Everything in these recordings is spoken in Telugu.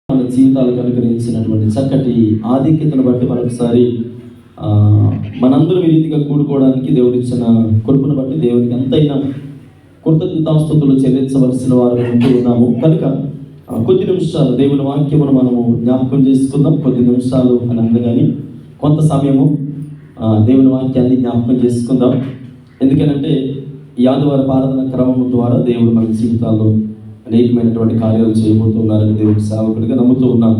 మన జీవితాలకు అనుగ్రహించినటువంటి చక్కటి ఆధిక్యతను బట్టి మరొకసారి మనందరం ఈ రీతిగా కూడుకోవడానికి దేవుడిచ్చిన కృపను బట్టి దేవుడికి ఎంతైనా కృతజ్ఞతాస్తుతులు చెల్లించవలసిన వారు ఉంటూ ఉన్నాము. కనుక కొద్ది నిమిషాలు దేవుని వాక్యమును మనము జ్ఞాపకం చేసుకుందాం. కొద్ది నిమిషాలు అని అనగాని కొంత సమయము దేవుని వాక్యాన్ని జ్ఞాపకం చేసుకుందాం. ఎందుకంటే ఈ ఆదివార ఆరాధన క్రమం ద్వారా దేవుడు మన జీవితాల్లో అనేకమైనటువంటి కార్యాలు చేయబోతున్నారని దేవుడి సేవకుడిగా నమ్ముతూ ఉన్నాను.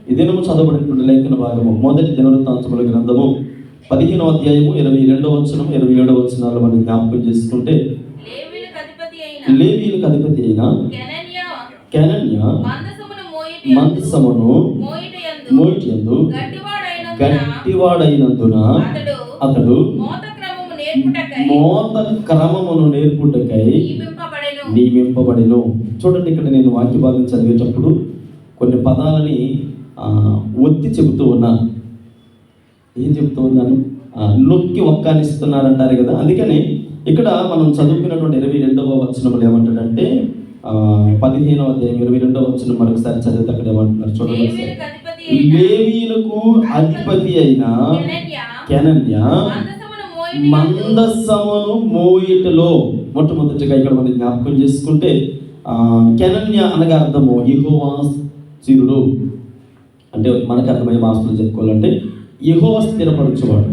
ఈ దినము చదవబడినటువంటి లేఖన భాగము మొదటి దినవృత్తాంతముల గ్రంథము 15వ అధ్యాయము 22వ వచనం 27వ వచనాలు మనం జ్ఞాపకం చేసుకుంటే, లేవీయులకు అధిపతి అయిన కెనన్య మందసమును మోయిటయందు గట్టివాడైనందున అతడు మోత క్రమమును నేర్పుటకై నియమింపబడెను. చూడండి, ఇక్కడ నేను వాక్య భాగం చదివేటప్పుడు కొన్ని పదాలని ఒత్తి చెబుతూ ఉన్నాను. ఏం చెబుతూ ఉన్నాను? నొక్కి ఒక్కానిస్తున్నారంటారు కదా. అందుకని ఇక్కడ మనం చదువుకున్నటువంటి 22వ వచనంలో ఏమంటాడంటే 15వ అధ్యాయం 22వ వచనం మరొకసారి చదివితే అక్కడ ఏమంటున్నారు చూడండి. లేవీయులకు అధిపతి అయిన కెనన్య మందసమును మోయిటలో, మొట్టమొదటిగా ఇక్కడ మనం జ్ఞాపకం చేసుకుంటే కెనన్య అనగా అర్థము యెహోవా స్థిరుడు. అంటే మనకు అర్థమయ్యే మాటలు చెప్పుకోవాలంటే యెహోవా స్థిరపరచువాడు.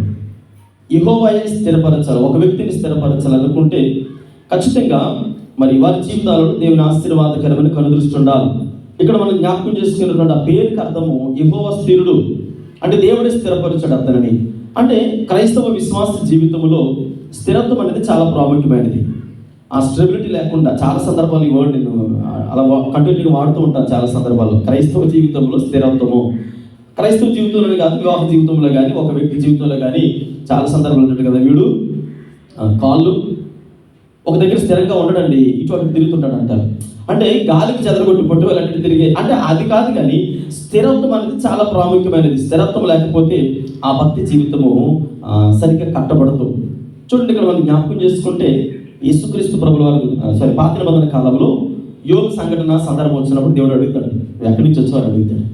యెహోవాయే స్థిరపరచాలి. ఒక వ్యక్తిని స్థిరపరచాలనుకుంటే ఖచ్చితంగా మరి వారి జీవితాలలో దేవుని ఆశీర్వాదకరమైన కనుదృష్టి ఉండాలి. ఇక్కడ మనం జ్ఞాపకం చేసుకున్నటువంటి ఆ పేరుకి అర్థము యెహోవా స్థిరుడు, అంటే దేవుడే స్థిరపరచాడు అతనిని. అంటే క్రైస్తవ విశ్వాస జీవితంలో స్థిరత్వం అనేది చాలా ప్రాముఖ్యమైనది. ఆ స్టెబిలిటీ లేకుండా చాలా సందర్భాలు ఈ వర్డ్ నేను అలా కంటిన్యూగా వాడుతూ ఉంటాను. చాలా సందర్భాల్లో క్రైస్తవ జీవితంలో స్థిరత్వము, క్రైస్తవ జీవితంలో కాదు, వివాహ జీవితంలో కానీ, ఒక వ్యక్తి జీవితంలో కానీ చాలా సందర్భాలు ఉన్నట్టు కదా. వీడు కాళ్ళు ఒక దగ్గర స్థిరంగా ఉండడండి, ఇటు అటు తిరుగుతుంటాడు అంటారు. అంటే గాలికి చెదరగొట్టి పట్టు అలాంటివి తిరిగే, అంటే అది కాదు. కానీ స్థిరత్వం అనేది చాలా ప్రాముఖ్యమైనది. స్థిరత్వం లేకపోతే ఆ భక్తి జీవితము సరిగ్గా కట్టబడదు. చూడండి, ఇక్కడ మనం జ్ఞాపకం చేసుకుంటే యేసుక్రీస్తు ప్రభుల వారు పాత నిబంధన కాలంలో యోగ సందర్భం వచ్చినప్పుడు దేవుడు అడుగుతాడు, ఎక్కడి నుంచి వచ్చేవారు అడుగుతాడు.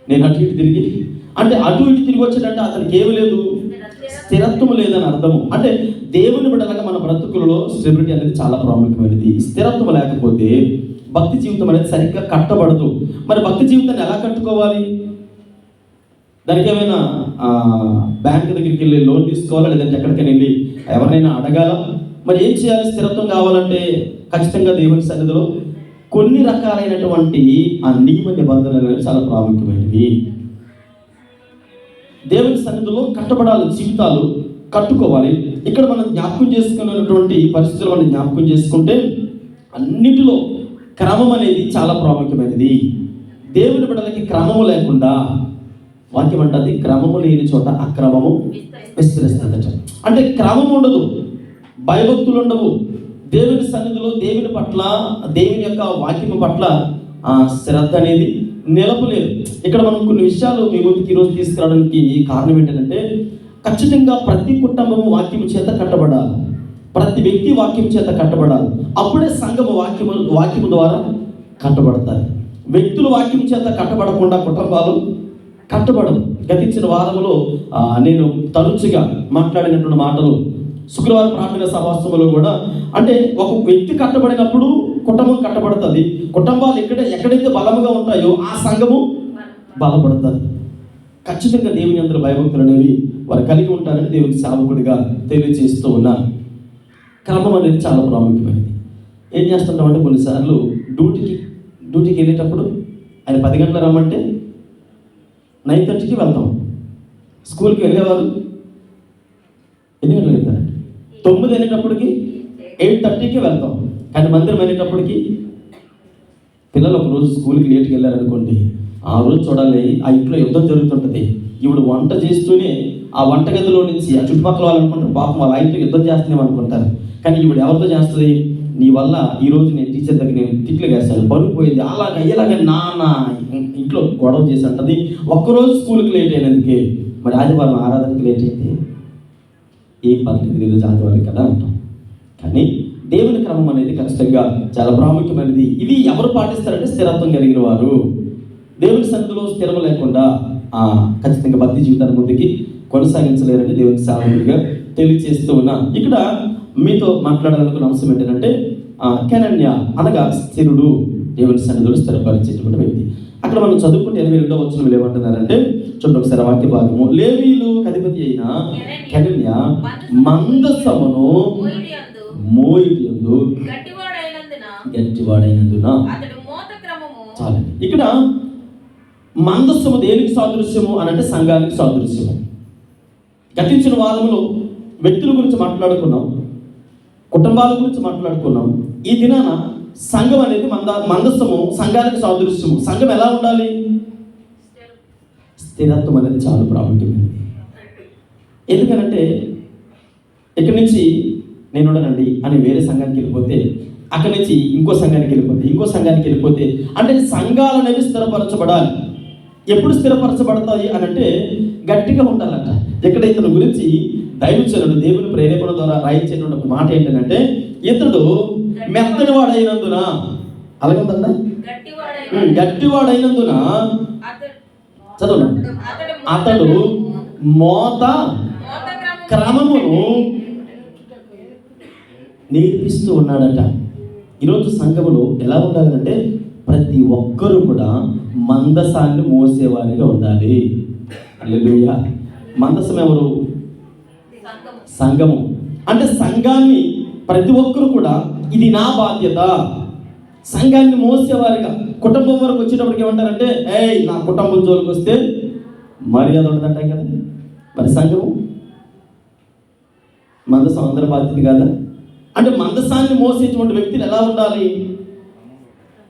నేను అటు ఇటు తిరిగి, అంటే అటు ఇటు తిరిగి వచ్చాడంటే అతనికి ఏమి లేదు, స్థిరత్వం లేదని అర్థము. అంటే దేవుని బిడ్డలుగా మన బ్రతుకులలో స్టెబిలిటీ అనేది చాలా ప్రాముఖ్యమైనది. స్థిరత్వం లేకపోతే భక్తి జీవితం అనేది సరిగ్గా కట్టబడదు. మరి భక్తి జీవితాన్ని ఎలా కట్టుకోవాలి? దానికి ఏమైనా బ్యాంక్ దగ్గరికి వెళ్ళి లోన్ తీసుకోవాలా, లేదంటే ఎక్కడికైనా వెళ్ళి ఎవరినైనా అడగాల? మరి ఏం చేయాలి? స్థిరత్వం కావాలంటే ఖచ్చితంగా దేవుని సన్నిధిలో కొన్ని రకాలైనటువంటి ఆ నియమ నిబంధనలు అనేవి చాలా ప్రాముఖ్యమైనవి. దేవుని సన్నిధిలో కట్టబడాలి, జీవితాలు కట్టుకోవాలి. ఇక్కడ మనం జ్ఞాపకం చేసుకున్నటువంటి పరిస్థితులు మనం జ్ఞాపకం చేసుకుంటే అన్నిటిలో క్రమం అనేది చాలా ప్రాముఖ్యమైనది. దేవుని బిడ్డలకి క్రమము లేకుండా, వాక్యం అంటది క్రమము లేని చోట అక్రమము విస్తరిస్తుందట. అంటే క్రమం ఉండదు, భయభక్తులు ఉండవు. దేవుని సన్నిధిలో దేవుని పట్ల, దేవుని యొక్క వాక్యం పట్ల శ్రద్ధ అనేది నిలపలేదు. ఇక్కడ మనం కొన్ని విషయాలు మీ ముందుకి ఈరోజు తీసుకురావడానికి కారణం ఏంటంటే, ఖచ్చితంగా ప్రతి కుటుంబము వాక్యం చేత కట్టబడాలి, ప్రతి వ్యక్తి వాక్యం చేత కట్టబడాలి. అప్పుడే సంఘము వాక్యము ద్వారా కట్టబడతాయి. వ్యక్తులు వాక్యం చేత కట్టబడకుండా కుటుంబాలు కట్టబడవు. గతించిన వారంలో నేను తరచుగా మాట్లాడినటువంటి మాటలు శుక్రవారం ప్రార్థన సభాస్థంలో కూడా, అంటే ఒక వ్యక్తి కట్టబడినప్పుడు కుటుంబం కట్టబడుతుంది. కుటుంబాలు ఎక్కడైతే బలముగా ఉంటాయో ఆ సంఘము బలపడుతుంది. ఖచ్చితంగా దేవుని అందరూ భయభక్తులు అనేవి వారు కలిగి ఉంటారని దేవుని సేవకుడిగా తెలియజేస్తూ ఉన్నారు. క్రమం అనేది చాలా ప్రాముఖ్యమైనది. ఏం చేస్తుంటామంటే కొన్నిసార్లు డ్యూటీకి వెళ్ళేటప్పుడు ఆయన 10 గంటలు రమ్మంటే 9:30కి వెళ్తాం. స్కూల్కి వెళ్ళేవారు ఎన్ని గంటలు వెళ్తారండి? 9 వెళ్ళేటప్పటికి 8:30కి వెళ్తాం. కానీ మందిరం వెళ్ళేటప్పటికి పిల్లలు ఒకరోజు స్కూల్కి లేట్కి వెళ్ళారనుకోండి, ఆ రోజు చూడాలి ఆ ఇంట్లో యుద్ధం జరుగుతుంటుంది. ఇప్పుడు వంట చేస్తూనే ఆ వంటగదిలో నుంచి ఆ చుట్టుపక్కల వాళ్ళు అనుకుంటారు, పాపం వాళ్ళ ఇంట్లో యుద్ధం చేస్తున్నాం అనుకుంటారు. కానీ ఇప్పుడు ఎవరితో చేస్తుంది? నీ వల్ల ఈరోజు నేను టీచర్ దగ్గర నేను తిట్లు వేసాను, పరుగు పోయింది, అలాగ అయ్యేలాగా నాన్న ఇంట్లో గొడవ చేసి అంటది. ఒక్కరోజు స్కూల్కి లేట్ అయినందుకే మరి ఆదివారం ఆరాధనకి లేట్ అయింది, ఏం పర్లేదు ఈరోజు ఆదివారం కదా అంటాం. కానీ దేవుని క్రమం అనేది ఖచ్చితంగా చాలా ప్రాముఖ్యమైనది. ఇది ఎవరు పాటిస్తారంటే స్థిరత్వం కలిగిన వారు. దేవుని సన్నిధిలో స్థిరం లేకుండా ఖచ్చితంగా భక్తి జీవితాన్ని ముందుకి కొనసాగించలేరని దేవునికి సామాన్యుడిగా తెలియజేస్తూ ఉన్నా. ఇక్కడ మీతో మాట్లాడాలనుకున్న అంశం ఏంటంటే కెనన్య అనగా స్థిరుడు, దేవుని సన్నిధిలో స్థిరపరిచేటువంటి వ్యక్తి. అక్కడ మనం చదువుకుంటే 82వ వచనంలో ఏమంటున్నారంటే, చూడండి ఒకసారి వాక్య భాగము. లేవీయులు అధిపతి అయిన కెనన్య మందసమును మోయుటయందు గట్టివాడైనందున. చాలు. ఇక్కడ మందస్సము దేనికి సాదృశ్యము అని అంటే సంఘానికి సాదృశ్యము. గతించిన వారములో వ్యక్తుల గురించి మాట్లాడుకున్నాం, కుటుంబాల గురించి మాట్లాడుకున్నాం. ఈ దినాన సంఘం అనేది మందస్సము సంఘానికి సాదృశ్యము. సంఘం ఎలా ఉండాలి? స్థిరత్వం అనేది చాలా ప్రాముఖ్యమైనది. ఎందుకనంటే ఇక్కడి నుంచి నేను ఉండనండి అని వేరే సంఘానికి వెళ్ళిపోతే, అక్కడి నుంచి ఇంకో సంఘానికి వెళ్ళిపోతే అంటే సంఘాలు అనేవి స్థిరపరచబడాలి. ఎప్పుడు స్థిరపరచబడతాయి అని అంటే గట్టిగా ఉండాలంట. ఇక్కడ ఇతని గురించి దైవజనుడు దేవుని ప్రేరేపణ ద్వారా రాయించేటువంటి ఒక మాట ఏంటంటే, ఇతడు మెత్తని వాడైనందున, అలాగందా, గట్టివాడైనందున చదువు, అతడు మోత క్రమమును నేర్పిస్తూ ఉన్నాడట. ఈరోజు సంఘములో ఎలా ఉండాలంటే ప్రతి ఒక్కరూ కూడా మందసాన్ని మోసేవారిగా ఉండాలి. హల్లెలూయా. మందసం ఎవరు? సంఘము. అంటే సంఘాన్ని ప్రతి ఒక్కరు కూడా ఇది నా బాధ్యత, సంఘాన్ని మోసేవారిగా. కుటుంబం వరకు వచ్చేటప్పటికి ఏమంటారంటే, నా కుటుంబం జోలికి వస్తే మర్యాద ఉండదంటాయి కదా. మరి సంఘము మందసం అందరి బాధ్యత కాదా? అంటే మందసాన్ని మోసేటువంటి వ్యక్తులు ఎలా ఉండాలి?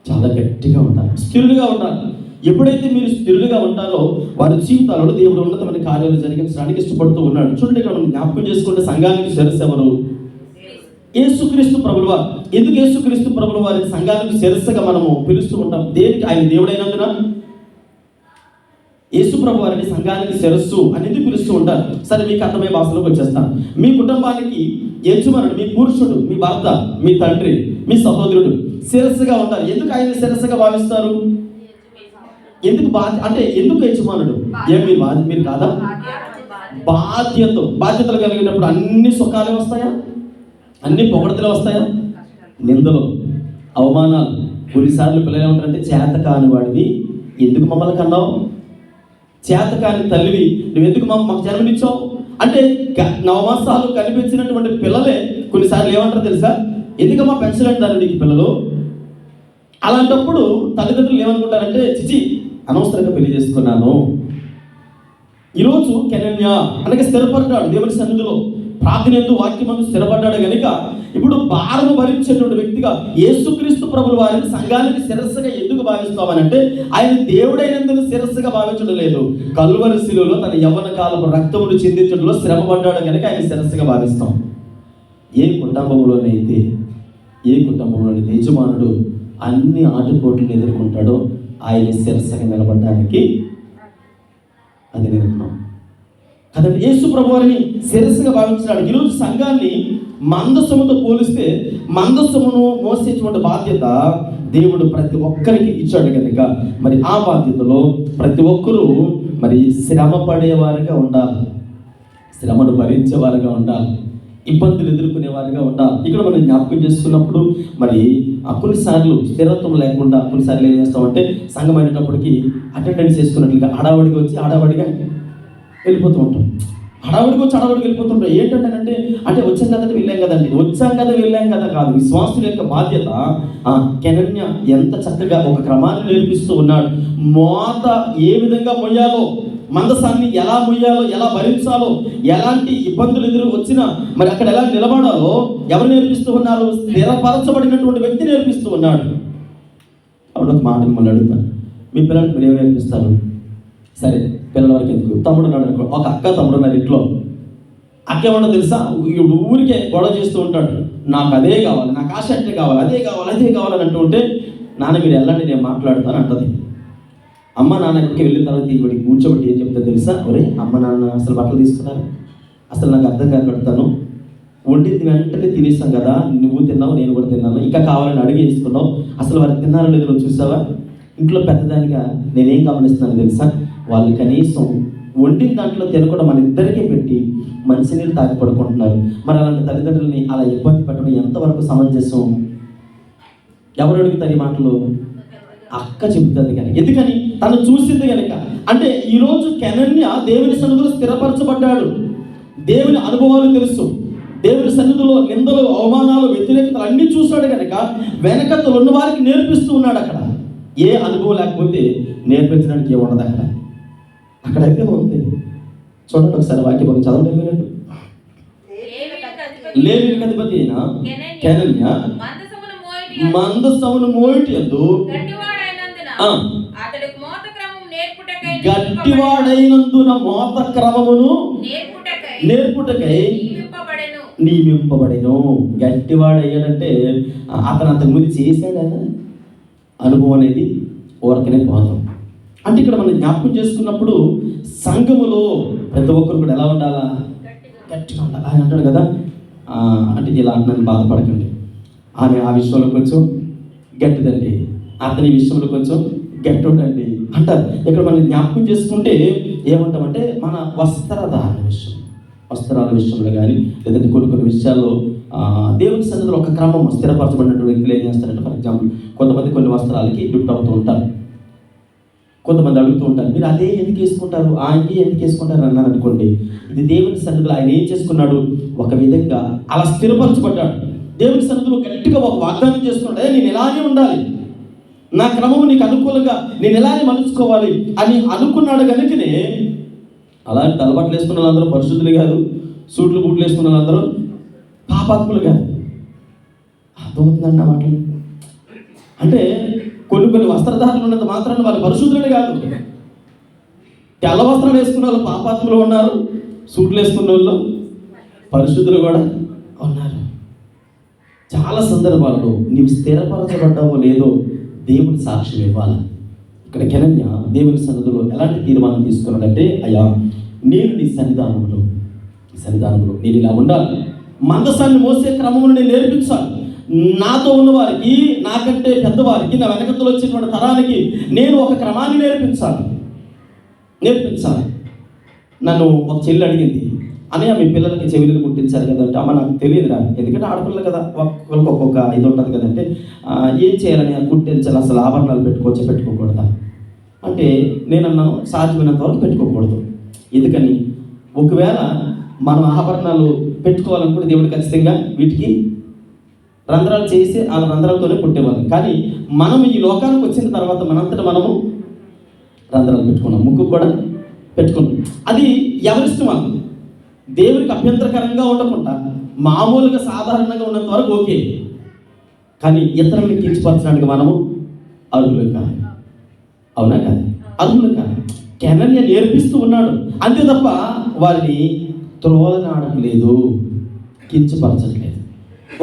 చాలా గట్టిగా ఉండాలి, స్థిరులుగా ఉండాలి. ఎప్పుడైతే మీరు స్థిరులుగా ఉంటారో వారి జీవితాలలో దేవుడు ఉన్నతమైన కార్యాలు జరిగించడానికి ఇష్టపడుతూ ఉన్నాడు. చూడండి, ఇక్కడ మనం జ్ఞాపకం చేసుకుంటే సంఘానికి శిరస్సు ఎవరు? యేసుక్రీస్తు ప్రభుల వారు. ఎందుకు యేసుక్రీస్తు ప్రభుల వారి సంఘానికి శిరస్సుగా మనము పిలుస్తూ ఉంటాం? దేనికి? ఆయన దేవుడైనందున యేసు ప్రభు వారిని సంఘానికి శిరస్సు అని ఎందుకు పిలుస్తూ ఉంటారు? సరే, మీకు అర్థమయ్యే భాషలోకి వచ్చేస్తాను. మీ కుటుంబానికి యజమానుడు, మీ పురుషుడు, మీ భర్త, మీ తండ్రి, మీ సహోదరుడు శిరస్సుగా ఉంటారు. ఎందుకు ఆయన శిరస్సుగా భావిస్తారు? ఎందుకు అంటే ఎందుకు యజమానుడు? మీరు కాదా? బాధ్యతలు కలిగినప్పుడు అన్ని సుఖాలే వస్తాయా? అన్ని పొగడతలు వస్తాయా? నిందలు, అవమానాలు. కొన్నిసార్లు పిల్లలు ఏమంటారంటే, చేత కాని వాడివి ఎందుకు మమ్మల్ని కన్నావు? చేత కాని తల్లివి నువ్వు ఎందుకు మాకు జన్మనిచ్చావు? అంటే 9 మాసాలు కనిపించినటువంటి పిల్లలే కొన్నిసార్లు ఏమంటారు తెలుసా? ఎందుకమ్మా పెంచలేంటారు నీకు పిల్లలు? అలాంటప్పుడు తల్లిదండ్రులు ఏమనుకుంటారంటే, చిచి అనవసరంగా పెళ్లి చేసుకున్నాను. ఈరోజు కెనన్య అనగా స్థిరపడ్డాడు దేవుని సన్నిధిలో, ప్రార్థన ఎందు వాక్యమందు స్థిరపడ్డాడు కనుక ఇప్పుడు భారము భరించేటువంటి వ్యక్తిగా యేసుక్రీస్తు ప్రభుల వారిని సంఘానికి శిరస్సుగా ఎందుకు భావిస్తామనంటే, ఆయన దేవుడైనందుకు శిరస్సుగా భావించడం లేదు, కల్వరి శిలువలో తన యవ్వన కాలపు రక్తమును చిందించడంలో శ్రమపడ్డాడు కనుక ఆయన శిరస్సుగా భావిస్తాం. ఏ కుటుంబంలోని యజమానుడు అన్ని ఆటుపోట్లను ఎదుర్కొంటాడో ఆయన శిరస్సుగా నిలబడడానికి అది నిర్ణయం కదండి. యేసు ప్రభు వారిని శిరస్సుగా భావించినాడు. ఈరోజు సంఘాన్ని మందసముతో పోలిస్తే మందసమును మోసేటువంటి బాధ్యత దేవుడు ప్రతి ఒక్కరికి ఇచ్చాడు కనుక మరి ఆ బాధ్యతలో ప్రతి ఒక్కరూ మరి శ్రమ పడేవారుగా ఉండాలి, శ్రమను భరించేవారుగా ఉండాలి, ఇబ్బందులు ఎదుర్కొనేవారుగా ఉండాలి. ఇక్కడ మనం జ్ఞాపకం చేసుకున్నప్పుడు మరి కొన్నిసార్లు స్థిరత్వం లేకుండా కొన్నిసార్లు ఏం చేస్తామంటే సంఘం అయినప్పటికీ అటెండెన్స్ చేసుకున్నట్లుగా హడావడిగా వచ్చి హడావడిగా వెళ్ళిపోతూ ఉంటాం. హడావుడికి వెళ్ళిపోతుంటాం. ఏంటంటే అంటే వచ్చాం కదండి వెళ్ళాం కదా కాదు. విశ్వాసుల యొక్క బాధ్యత కెనన్య ఎంత చక్కగా ఒక క్రమాన్ని నేర్పిస్తూ ఉన్నాడు. మోత ఏ విధంగా మొయ్యాలో, మందసాన్ని ఎలా మొయ్యాలో, ఎలా భరించాలో, ఎలాంటి ఇబ్బందులు ఎదురు వచ్చినా మరి అక్కడ ఎలా నిలబడాలో ఎవరు నేర్పిస్తూ ఉన్నారు? స్థిరపరచబడినటువంటి వ్యక్తి నేర్పిస్తూ ఉన్నాడు. అప్పుడు ఒక మాట మిమ్మల్ని అడుగుతాను, మీ పిల్లలకి మీరు ఏమి నేర్పిస్తారు? సరే, పిల్లల వరకు ఎందుకు, తమ్ముడు ఉన్నాడు అనుకో, ఒక అక్క తమ్ముడు ఉన్నారు ఇంట్లో. అక్క ఏమన్నా తెలుసా, ఊరికే గొడవ చేస్తూ ఉంటాడు, నాకు అదే కావాలి, నాకు ఆ షర్టే కావాలి, అదే కావాలని అంటూ ఉంటే, నాన్న మీరు వెళ్ళండి నేను మాట్లాడతాను అంటది. అమ్మ నాన్న ఎక్కడికి వెళ్ళిన తర్వాత ఇవిడికి కూర్చోబెట్టి ఏం చెప్తా తెలుసా? ఒరే అమ్మ నాన్న అసలు బట్టలు తీసుకున్నారు, అసలు నాకు అర్థం కాకడుతాను, వండింది వెంటనే తినేస్తాం కదా, నువ్వు తిన్నావు నేను కూడా తిన్నాను, ఇంకా కావాలని అడిగి వేసుకున్నావు, అసలు వారికి తిన్నారో లేదో చూసావా? ఇంట్లో పెద్దదానిగా నేనేం గమనిస్తున్నాను తెలుసా, వాళ్ళు కనీసం వండిన దాంట్లో తినకుండా మన ఇద్దరికీ పెట్టి మంచినీళ్ళు తాగి పడుకుంటున్నారు. మరి అలాంటి తల్లిదండ్రులని అలా ఇబ్బంది పెట్టడం ఎంతవరకు సమంజసం? ఎవరు అడుగుతారు ఈ మాటలు? అక్క చెబుతుంది కనుక. ఎందుకని? తను చూసింది కనుక. అంటే ఈరోజు కెనన్య దేవుని సన్నిధిలో స్థిరపరచబడ్డాడు. దేవుని అనుభవాలు తెలుసు, దేవుని సన్నిధిలో నిందలు, అవమానాలు, వ్యతిరేకతలు అన్నీ చూశాడు కనుక వెనకతలు ఉన్న వారికి నేర్పిస్తూ ఉన్నాడు. అక్కడ ఏ అనుభవం లేకపోతే నేర్పించడానికి ఏముండదు అక్కడ. అక్కడైతే ఉంది. చూడండి ఒకసారి వాక్య భాగం చదవండి. లేవీయులకు అధిపతి అయిన కెనన్య మందసమును మోయుటయందు గట్టివాడైనందున మోత క్రమమును నేర్పుటకై నియమింపబడెను. గట్టివాడయ్యాడంటే అతను అంతకుముందు చేశాడన్న అనుభవం అనేది ఊరకనే పోతాం. అంటే ఇక్కడ మనం జ్ఞాపకం చేసుకున్నప్పుడు సంఘములో ప్రతి ఒక్కరు కూడా ఎలా ఉండాలా? గట్టిగా ఉండాలి. ఆయన అంటాడు కదా, అంటే ఇలా అంటున్నాను, బాధపడకండి, ఆమె ఆ విషయంలో కొంచెం గట్టిదండి, అతని విషయంలో కొంచెం గట్టి ఉండండి అంటారు. ఇక్కడ మనం జ్ఞాపకం చేసుకుంటే ఏమంటామంటే మన వస్త్రధారణ విషయం, వస్త్రాల విషయంలో కానీ లేదంటే కొన్ని విషయాల్లో దేవుని సన్నిధిలో ఒక క్రమం స్థిరపరచబడినటువంటి వ్యక్తులు ఏం చేస్తారంటే, ఫర్ ఎగ్జాంపుల్ కొంతమంది కొన్ని వస్త్రాలకి గిఫ్ట్ అవుతూ ఉంటారు. కొంతమంది అడుగుతూ ఉంటారు, మీరు అదే ఎందుకు వేసుకుంటారు, ఆయనకి ఎందుకు వేసుకుంటారు అన్నారు అనుకోండి. ఇది దేవుని సన్నిధిలో ఆయన ఏం చేసుకున్నాడు, ఒక విధంగా అలా స్థిరపరచబడ్డాడు. దేవుని సన్నిధిలో గట్టిగా ఒక వాగ్దానం చేసుకున్నాడు, నేను ఇలానే ఉండాలి, నా క్రమము నీకు అనుకూలంగా నేను ఎలానే మలుచుకోవాలి అని అనుకున్నాడు. కనుకనే అలాంటి తలబట్టలు వేసుకున్న వాళ్ళందరూ పరిశుద్ధులు కాదు, సూట్లు బూట్లు వేసుకున్న వాళ్ళందరూ పాపాత్ములు కాదు. అర్థమవుతుందన్న మాటలు. అంటే కొన్ని వస్త్రధారణలు ఉన్నంత మాత్రాన్ని వాళ్ళు పరిశుద్ధులే కాదు. తెల్ల వస్త్రాలు వేసుకున్న వాళ్ళు పాపాత్ములు ఉన్నారు, సూట్లు వేసుకున్న వాళ్ళు పరిశుద్ధులు కూడా ఉన్నారు. చాలా సందర్భాలలో నీవు స్థిరపరచబడ్డావో లేదో దేవుని సాక్ష్యం ఇవ్వాలి. ఇక్కడ కెనన్య దేవుని సన్నిధిలో ఎలాంటి తీర్మానం తీసుకున్నాడంటే, అయ్యా నేను నీ సన్నిధానంలో నేను ఇలా ఉండాలి, మందసాన్ని మోసే క్రమమును నేను నేర్పించాలి, నాతో ఉన్న వారికి, నాకంటే పెద్దవారికి, నా వెనకతలో వచ్చినటువంటి తరానికి నేను ఒక క్రమాన్ని నేర్పించాలి. నన్ను ఒక చెల్లి అడిగింది, అన్నయ్య మీ పిల్లలకి చెవిలీలు కుట్టించారు కదంటే, అమ్మ నాకు తెలియదురా, ఎందుకంటే ఆడపిల్లలు కదా, ఒక్కొక్కరికి ఒక్కొక్క ఇది ఉంటుంది కదంటే, ఏం చేయాలని కుట్టించాలి, అసలు ఆభరణాలు పెట్టుకోకూడదా అంటే నేను అన్నాను, సాధ్యమైనంత వరకు పెట్టుకోకూడదు. ఎందుకని? ఒకవేళ మనం ఆభరణాలు పెట్టుకోవాలనుకుంటే దేవుడు ఖచ్చితంగా వీటికి రంధ్రాలు చేసి ఆ రంధ్రాలతోనే కుట్టేవాళ్ళం. కానీ మనం ఈ లోకానికి వచ్చిన తర్వాత మనంతటా మనము రంధ్రాలు పెట్టుకున్నాం, ముక్కు కూడా పెట్టుకున్నాం. అది ఎవరిష్టం వాళ్ళు. దేవుడికి అభ్యంతరకరంగా ఉండకుండా మామూలుగా సాధారణంగా ఉన్నంత వరకు ఓకే. కానీ ఇతరులను కించపరచడానికి మనము అర్హులు కాదు. అవునా కాదు? అర్హులు కాదు. కెనన్య నేర్పిస్తూ ఉన్నాడు అంతే తప్ప వారిని త్రోవని ఆడట్లేదు, కించపరచట్లేదు.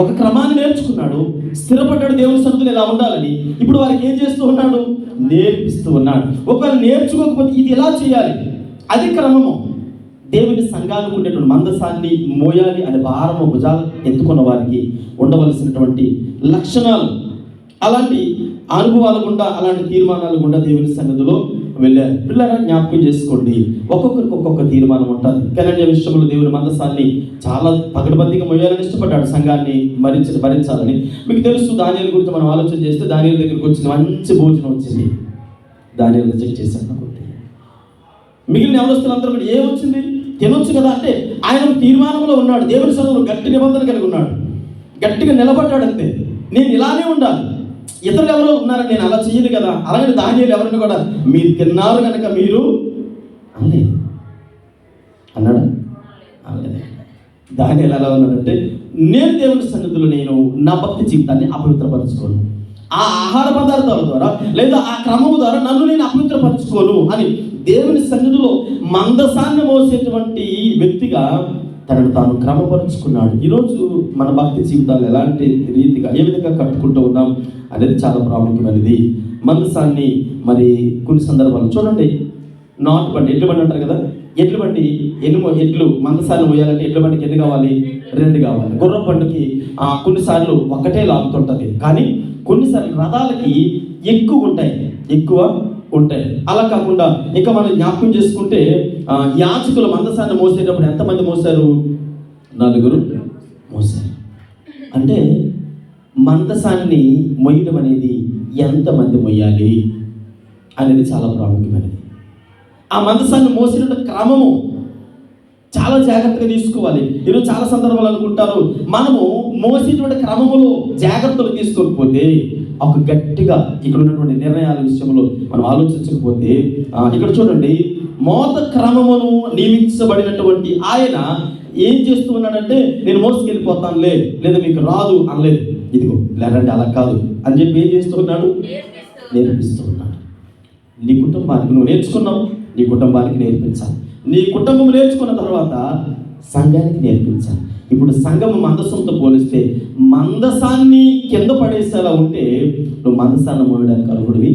ఒక క్రమాన్ని నేర్చుకున్నాడు, స్థిరపడ్డాడు దేవుని సన్నిధిలో ఎలా ఉండాలని. ఇప్పుడు వారికి ఏం చేస్తూ ఉన్నాడు? నేర్పిస్తూ ఉన్నాడు. ఒకవేళ నేర్చుకోకపోతే ఇది ఎలా చేయాలి, అది క్రమము. దేవుని సంఘానికి ఉండేటువంటి మందసాన్ని మోయాలి అనే భారము భుజాలు ఎత్తుకున్న వారికి ఉండవలసినటువంటి లక్షణాలు, అలాంటి అనుభవాలు గుండా, అలాంటి తీర్మానాలు గుండా దేవుని సన్నిధిలో వెళ్ళారు. పిల్లరా జ్ఞాపకం చేసుకోండి, ఒక్కొక్కరికి ఒక్కొక్క తీర్మానం ఉంటుంది. కెనన్య విషయంలో దేవుని మందసాన్ని చాలా పకడ్బందీగా మోయాలని ఇష్టపడ్డాడు, సంఘాన్ని భరించాలని. మీకు తెలుసు, దానియేలు గురించి మనం ఆలోచన చేస్తే దానియేలు దగ్గరికి వచ్చింది, మంచి భోజనం వచ్చింది, దానియేలు రిజెక్ట్ చేశాడు. మిగిలిన ఎవరొస్తులందరూ కూడా ఏమొచ్చింది, తినొచ్చు కదా అంటే ఆయన తీర్మానంలో ఉన్నాడు, దేవుని సన్నిధిలో గట్టి నిబంధన కలిగి ఉన్నాడు, గట్టిగా నిలబడ్డాడు. అంతే, నేను ఇలానే ఉండాలి, ఇతరులు ఎవరో ఉన్నారని నేను అలా చెయ్యను కదా. అలాగే దానియేలు ఎవరిని కూడా మీరు తిన్నారు కనుక మీరు అన్నాడు. దానియేలు ఎలా ఉన్నాడంటే, నేను దేవుని సన్నిధిలో నేను నా భక్తి జీవితాన్ని అపవిత్రపరచుకోను, ఆ ఆహార పదార్థాల ద్వారా లేదా ఆ క్రమము ద్వారా నన్ను నేను అపవిత్రపరచుకోను అని దేవుని సన్నిధిలో మందసాన్ని మోసేటువంటి వ్యక్తిగా తనను తాను క్రమపరుచుకున్నాడు. ఈరోజు మన భక్తి జీవితాలు ఎలాంటి రీతిగా ఏ విధంగా కట్టుకుంటూ ఉన్నాం అనేది చాలా ప్రాముఖ్యమైనది. మందసాన్ని మరి కొన్ని సందర్భాలు చూడండి, నాటు బండి, ఎడ్ల బండి అంటారు కదా, ఎడ్ల బండి ఎడ్లు మందసాన్ని మోయాలంటే ఎడ్ల బండికి ఎన్ని కావాలి? 2 కావాలి. గుర్రం బండికి కొన్నిసార్లు ఒకటే లాగుతుంటుంది, కానీ కొన్నిసార్లు రథాలకి ఎక్కువ ఉంటాయి. అలా కాకుండా ఇంకా మనం జ్ఞాపకం చేసుకుంటే యాజకులు మందసాన్ని మోసేటప్పుడు ఎంతమంది మోసారు? 4 మోసారు. అంటే మందసాన్ని మొయ్యడం అనేది ఎంతమంది మొయ్యాలి అనేది చాలా ప్రాముఖ్యమైనది. ఆ మందసాన్ని మోసిన క్రమము చాలా జాగ్రత్తగా తీసుకోవాలి. ఈరోజు చాలా సందర్భాలు అనుకుంటారు, మనము మోసేటువంటి క్రమములో జాగ్రత్తలు తీసుకోకపోతే, ఒక గట్టిగా ఇక్కడ ఉన్నటువంటి నిర్ణయాల విషయంలో మనం ఆలోచించకపోతే, ఇక్కడ చూడండి, మోత క్రమమును నియమించబడినటువంటి ఆయన ఏం చేస్తూ ఉన్నాడంటే, నేను మోసుకెళ్ళిపోతానులే, లేదా మీకు రాదు అనలేదు. ఇదిగో లేదంటే అలా కాదు అని చెప్పి ఏం చేస్తూ ఉన్నాడు? నేర్పిస్తూ ఉన్నాడు. నీ కుటుంబానికి నువ్వు నేర్చుకున్నావు, నీ కుటుంబానికి నేర్పించాలి. నీ కుటుంబం నేర్చుకున్న తర్వాత సంఘానికి నేర్పించాలి. ఇప్పుడు సంఘము మందసంతో పోలిస్తే మందసాన్ని కింద పడేసేలా ఉంటే నువ్వు మందసాన్ని మోయడానికి అర్హుడివి.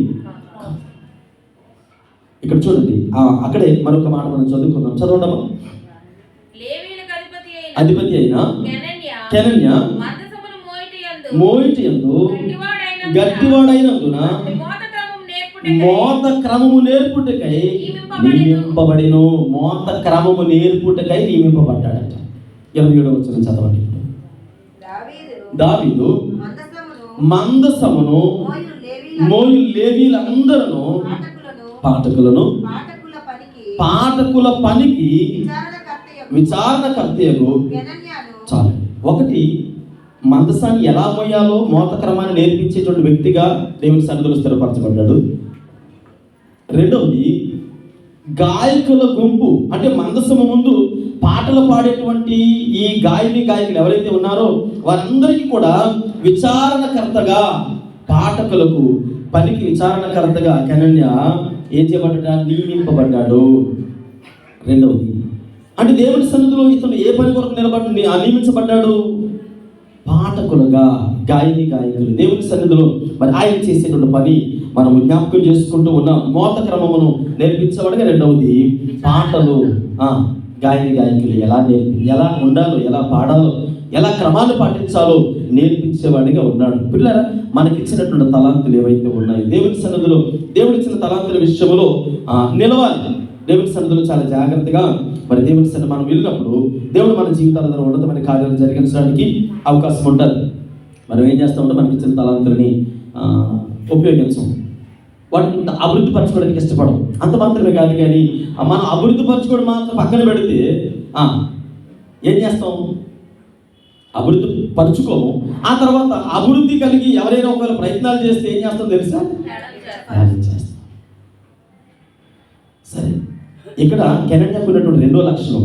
ఇక్కడ చూడండి, అక్కడే మరొక మాట మనం చదువుకుందాం. చదవండమ్మా. అధిపతి అయిన కెనన్య మోయిటియందు గట్టివాడైనందున మోత క్రమము నేర్పుటకై నియమింపబడిను. మోత క్రమము నేర్పుటకై నియమింపబడ్డాడట. 27వ వచనం చదవండి. దావీదు మందసమును మోయు లేవీలందరూ పాఠకుల పనికి విచారణకర్తయగు. చాలు. ఒకటి, మందసాన్ని ఎలా మోయాలో మోత క్రమాన్ని నేర్పించేటువంటి వ్యక్తిగా దేవుని సన్నిధిలో స్థిరపరచబడ్డాడు. రెండవది, గాయకుల గుంపు, అంటే మందసము ముందు పాటలు పాడేటువంటి ఈ గాయకులు ఎవరైతే ఉన్నారో వారందరికీ కూడా విచారణకర్తగా, పాఠకులకు పనికి విచారణకర్తగా కెనన్య ఏం చేయబడ్డా? నియమింపబడ్డాడు. రెండవది, అంటే దేవుని సన్నిధిలో ఇతను ఏ పని కొరకు నియమించబడ్డాడు? పాఠకులుగా, గాయకులు దేవుని సన్నిధిలో మరి ఆయన చేసేటువంటి పని మనము జ్ఞాపకం చేసుకుంటూ ఉన్నాం. మోత క్రమమును నేర్పించబడగా రెండవది, పాటలు, గాయకులు ఎలా ఉండాలో, ఎలా పాడాలో, ఎలా క్రమాన్ని పాటించాలో నేర్పించేవాడిగా ఉన్నాడు. పిల్లరా, మనకిచ్చినటువంటి తలాంతులు ఏవైతే ఉన్నాయో దేవుని సన్నిధిలో దేవుడిచ్చిన తలాంతుల విషయంలో నిలవాలి. దేవుని సన్నిధిలో చాలా జాగ్రత్తగా మరి దేవుని సన్నిధి మనం వెళ్ళినప్పుడు దేవుడు మన జీవితాల ద్వారా ఉన్నతమైన కార్యాలు జరిగించడానికి అవకాశం ఉంటుంది. మనం ఏం చేస్తామంటే మనకి ఇచ్చిన తలాంతులని ఉపయోగించం, వాటిని అభివృద్ధి పరచుకోవడానికి ఇష్టపడం. అంత మాత్రమే కాదు, కానీ మనం అభివృద్ధి పరచుకోవడం మాత్రం పక్కన పెడితే ఏం చేస్తాం? అభివృద్ధి పరుచుకోము. ఆ తర్వాత అభివృద్ధి కలిగి ఎవరైనా ఒకవేళ ప్రయత్నాలు చేస్తే ఏం చేస్తాం తెలుసా? చేస్తాం. సరే, ఇక్కడ కెనన్యకు ఉన్నటువంటి రెండో లక్షణం,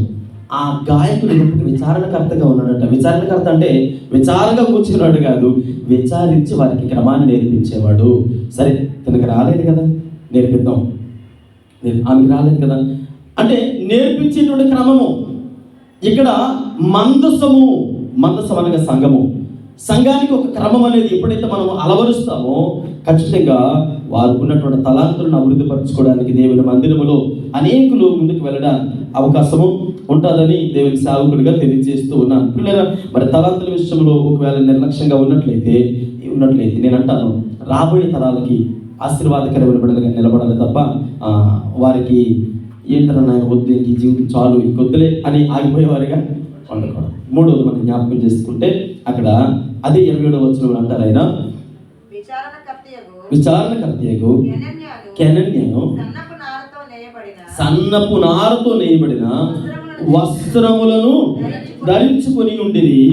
ఆ గాయకుడు విచారణకర్తగా ఉన్నాడట. విచారణకర్త అంటే విచారంగా కూర్చున్నాడు కాదు, విచారించి వారికి క్రమాన్ని నేర్పించేవాడు. సరే, తనకు రాలేదు కదా, నేర్పిద్దాం. ఆమెకు రాలేదు కదా అంటే నేర్పించేటువంటి క్రమము. ఇక్కడ మందసం అనగా సంఘానికి ఒక క్రమం అనేది ఎప్పుడైతే మనం అలవరుస్తామో ఖచ్చితంగా వారు ఉన్నటువంటి తలాంతులను అభివృద్ధి పరచుకోవడానికి దేవుని మందిరములో అనేకులు ముందుకు వెళ్ళడానికి అవకాశము ఉంటుందని దేవుని సేవకుడిగా తెలియజేస్తూ ఉన్నాను. పిల్లల, మరి తలాంతుల విషయంలో ఒకవేళ నిర్లక్ష్యంగా ఉన్నట్లయితే నేను అంటాను, రాబోయే తరాలకి ఆశీర్వాదకరమైన బిడ్డలుగా నిలబడాలి తప్ప వారికి ఏంటన్నా నాయన వద్దు, ఇంక జీవితం చాలు, ఇంకొద్దులే అని ఆగిపోయేవారిగా ఉండకూడదు. మూడవది మనం జ్ఞాపకం చేసుకుంటే అక్కడ అదే 27వ వచనంలో అంటారు, ఆయన విచారణకర్తయగు కెనన్యను సన్నపు నారతో నేయబడిన వస్త్రములను ధరించుకొని ఉండిరి.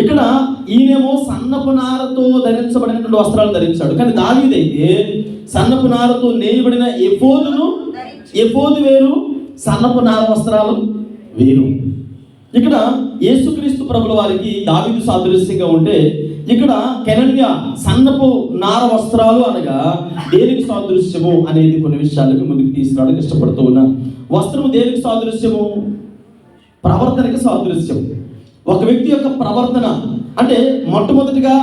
ఇక్కడ ఈయనేమో సన్నపు నారతో ధరించబడినటువంటి వస్త్రాలు ధరించాడు, కానీ దావీదైతే సన్నపు నారతో నేయబడిన ఎఫోదు వేరు, సన్నపు నార వస్త్రాలు వేరు. ఇక్కడ యేసుక్రీస్తు ప్రభుల వారికి దావీదు సాదృశ్యంగా ఉంటే, ఇక్కడ కెనన్య సన్నపు నార వస్త్రాలు అనగా దేనికి సాదృశ్యము అనేది కొన్ని విషయాలకు ముందుకు తీసుకురావడానికి ఇష్టపడుతూ ఉన్నా. వస్త్రము దేనికి సాదృశ్యము? ప్రవర్తనకి సాదృశ్యం. ఒక వ్యక్తి యొక్క ప్రవర్తన అంటే మొట్టమొదటిగా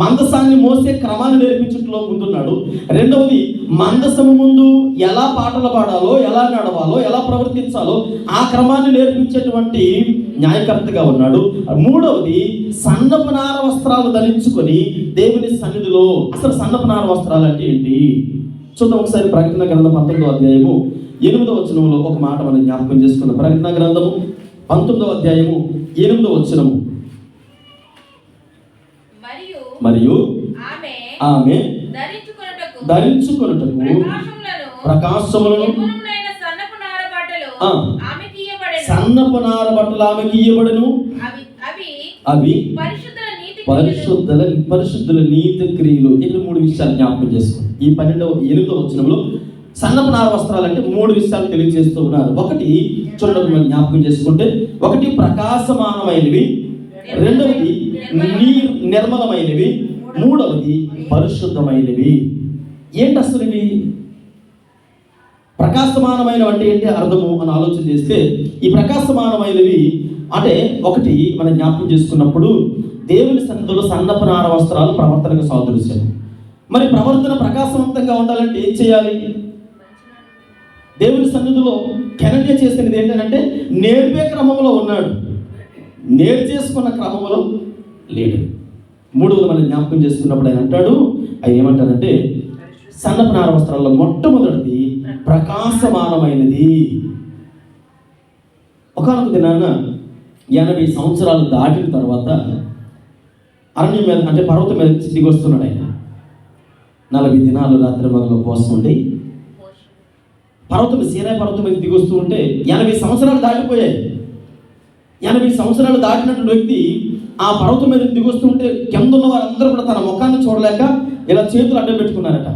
మందసాన్ని మోసే క్రమాన్ని నేర్పించడంలో ముందున్నాడు. రెండవది, మందసము ముందు ఎలా పాటలు పాడాలో, ఎలా నడవాలో, ఎలా ప్రవర్తించాలో ఆ క్రమాన్ని నేర్పించేటువంటి న్యాయకర్తగా ఉన్నాడు. మూడవది సన్నపు నార వస్త్రాలు ధరించుకొని దేవుని సన్నిధిలో. అసలు సన్నపు నార వస్త్రాలు అంటే ఏంటి చూద్దాం ఒకసారి. ప్రకటన గ్రంథం 19వ అధ్యాయము 8వ వచనంలో ఒక మాట మనం జ్ఞాపకం చేసుకున్నాం. ప్రకటన గ్రంథము 19వ అధ్యాయము 8వ వచనము. మరియు ఆమె ధరించుకొనుటకు ప్రకాశములను సన్నపు నార బట్టలు ఆమెకి ఇయ్యబడును. అవి పరిశుద్ధుల నీతి క్రియలు. ఇక్కడ 3 విషయాలు జ్ఞాపకం చేసుకోండి. ఈ 8వ వచనంలో సన్నపు నార వస్త్రాలు అంటే 3 విషయాలు తెలియజేస్తూ ఉన్నారు. ఒకటి చూడండి, మనం జ్ఞాపకం చేసుకుంటే, ఒకటి ప్రకాశమానమైనవి, రెండవది నిర్మలమైనవి, మూడవది పరిశుద్ధమైనవి. ఏంటి అసలు ఇవి? ప్రకాశమానమైన అంటే ఏంటి అర్థము అని ఆలోచన చేస్తే, ఈ ప్రకాశమానమైనవి అంటే ఒకటి మనం జ్ఞాపకం చేసుకున్నప్పుడు దేవుని సన్నిధిలో సన్నపు నార వస్త్రాలు ప్రవర్తనకు సాదృశ్యం. మరి ప్రవర్తన ప్రకాశవంతంగా ఉండాలంటే ఏం చేయాలి? దేవుని సన్నిధిలో కెనడ్య చేసినది ఏంటంటే నేర్పే క్రమంలో ఉన్నాడు, నేర్చేసుకున్న క్రమంలో లేడు. మూడవది మనం జ్ఞాపకం చేసుకున్నప్పుడు ఆయన అంటాడు, ఆయన ఏమంటాడంటే సన్నపు నార వస్త్రాల్లో మొట్టమొదటిది ప్రకాశమానమైనది. ఒకానొక దినాన 80 సంవత్సరాలు దాటిన తర్వాత అరణ్యం మీద అంటే పర్వతం మీద దిగి వస్తున్నాడు ఆయన. 40 దినాలు రాత్రి మగలు ఉపవాసం ఉండి సీనాయి పర్వతం మీద దిగి వస్తూ ఉంటే 80 సంవత్సరాలు దాటిపోయాయి. 80 సంవత్సరాలు దాటినటువంటి వ్యక్తి ఆ పర్వతం మీద దిగి వస్తూ ఉంటే కింద ఉన్న వారందరూ కూడా తన ముఖాన్ని చూడలేక ఇలా చేతులు అడ్డం పెట్టుకున్నారట.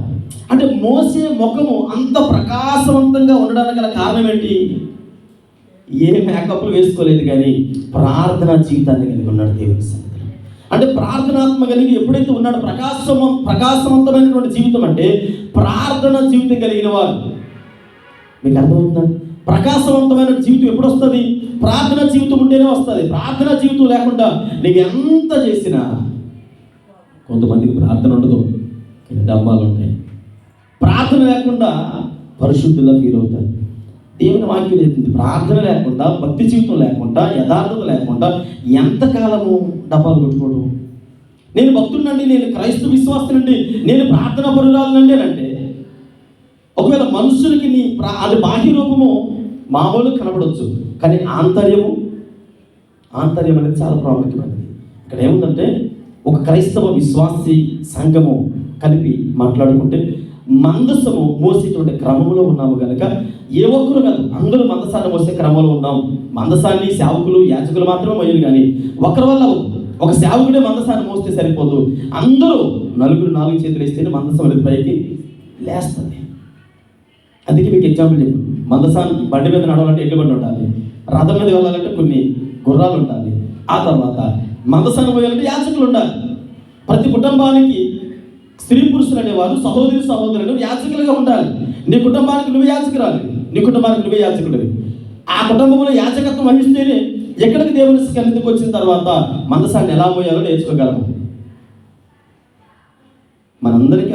అంటే మోసే ముఖము అంత ప్రకాశవంతంగా ఉండడానికి గల కారణం ఏంటి? ఏ మేకప్లు వేసుకోలేదు, కానీ ప్రార్థనా జీవితాన్ని కలిగి ఉన్నాడు దేవుని సన్నిధిలో. అంటే ప్రార్థనాత్మ కలిగి ఎప్పుడైతే ఉన్నాడో ప్రకాశవంతమైనటువంటి జీవితం అంటే ప్రార్థన జీవితం కలిగిన వారు. మీకు అర్థమవుతుందండి? ప్రకాశవంతమైన జీవితం ఎప్పుడు వస్తుంది? ప్రార్థన జీవితం ఉంటేనే వస్తుంది. ప్రార్థన జీవితం లేకుండా నీకు ఎంత చేసినా, కొంతమందికి ప్రార్థన ఉండదు, డబ్బాలు ఉంటాయి. ప్రార్థన లేకుండా పరిశుద్ధులా ఫీల్ అవుతారు. దేవుని వాక్యం చెప్తుంది, ప్రార్థన లేకుండా, భక్తి జీవితం లేకుండా, యథార్థత లేకుండా ఎంతకాలము డబ్బాలు కొట్టుకోవడం. నేను భక్తుడినండి, నేను క్రైస్తవ విశ్వాసనండి, నేను ప్రార్థన పరురాలనండి అంటే, ఒకవేళ మనుషులకి అది బాహ్య రూపము మామూలుగా కనబడవచ్చు, కానీ ఆంతర్యం అనేది చాలా ప్రాముఖ్యమైనది. ఇక్కడ ఏముందంటే ఒక క్రైస్తవ విశ్వాసి సంఘము కలిపి మాట్లాడుకుంటే మందసము మోసేటువంటి క్రమంలో ఉన్నాము కనుక ఏ ఒక్కరు కాదు, అందరూ మందసాన్ని మోసే క్రమంలో ఉన్నాం. మందసాన్ని సేవకులు యాజకులు మాత్రమే మోయాలి, కానీ ఒకరి వల్ల ఒక సేవకుడే మందసాన్ని మోస్తే సరిపోదు. అందరూ నలుగురు 4 చేతులు వేస్తేనే మందసం అనేది పైకి లేస్తుంది. అందుకే మీకు ఎగ్జాంపుల్ చెప్పు, మందసాన్ని బండి మీద నడవాలంటే ఎడ్ల బండి ఉండాలి, రథం మీద వెళ్ళాలంటే కొన్ని గుర్రాలు ఉండాలి, ఆ తర్వాత మందసాన్ని పోయాలంటే యాజకులు ఉండాలి. ప్రతి కుటుంబానికి స్త్రీ పురుషులు అనేవారు, సహోదరులు యాజకులుగా ఉండాలి. నీ కుటుంబానికి నువ్వు యాజకురాలి, నీ కుటుంబానికి నువ్వే యాజకుడివి. ఆ కుటుంబంలో యాజకత్వం వహిస్తేనే ఎక్కడికి దేవుని సన్నిధికి వచ్చిన తర్వాత మందసాన్ని ఎలా పోయాలో నేర్చుకోగలము. మనందరికీ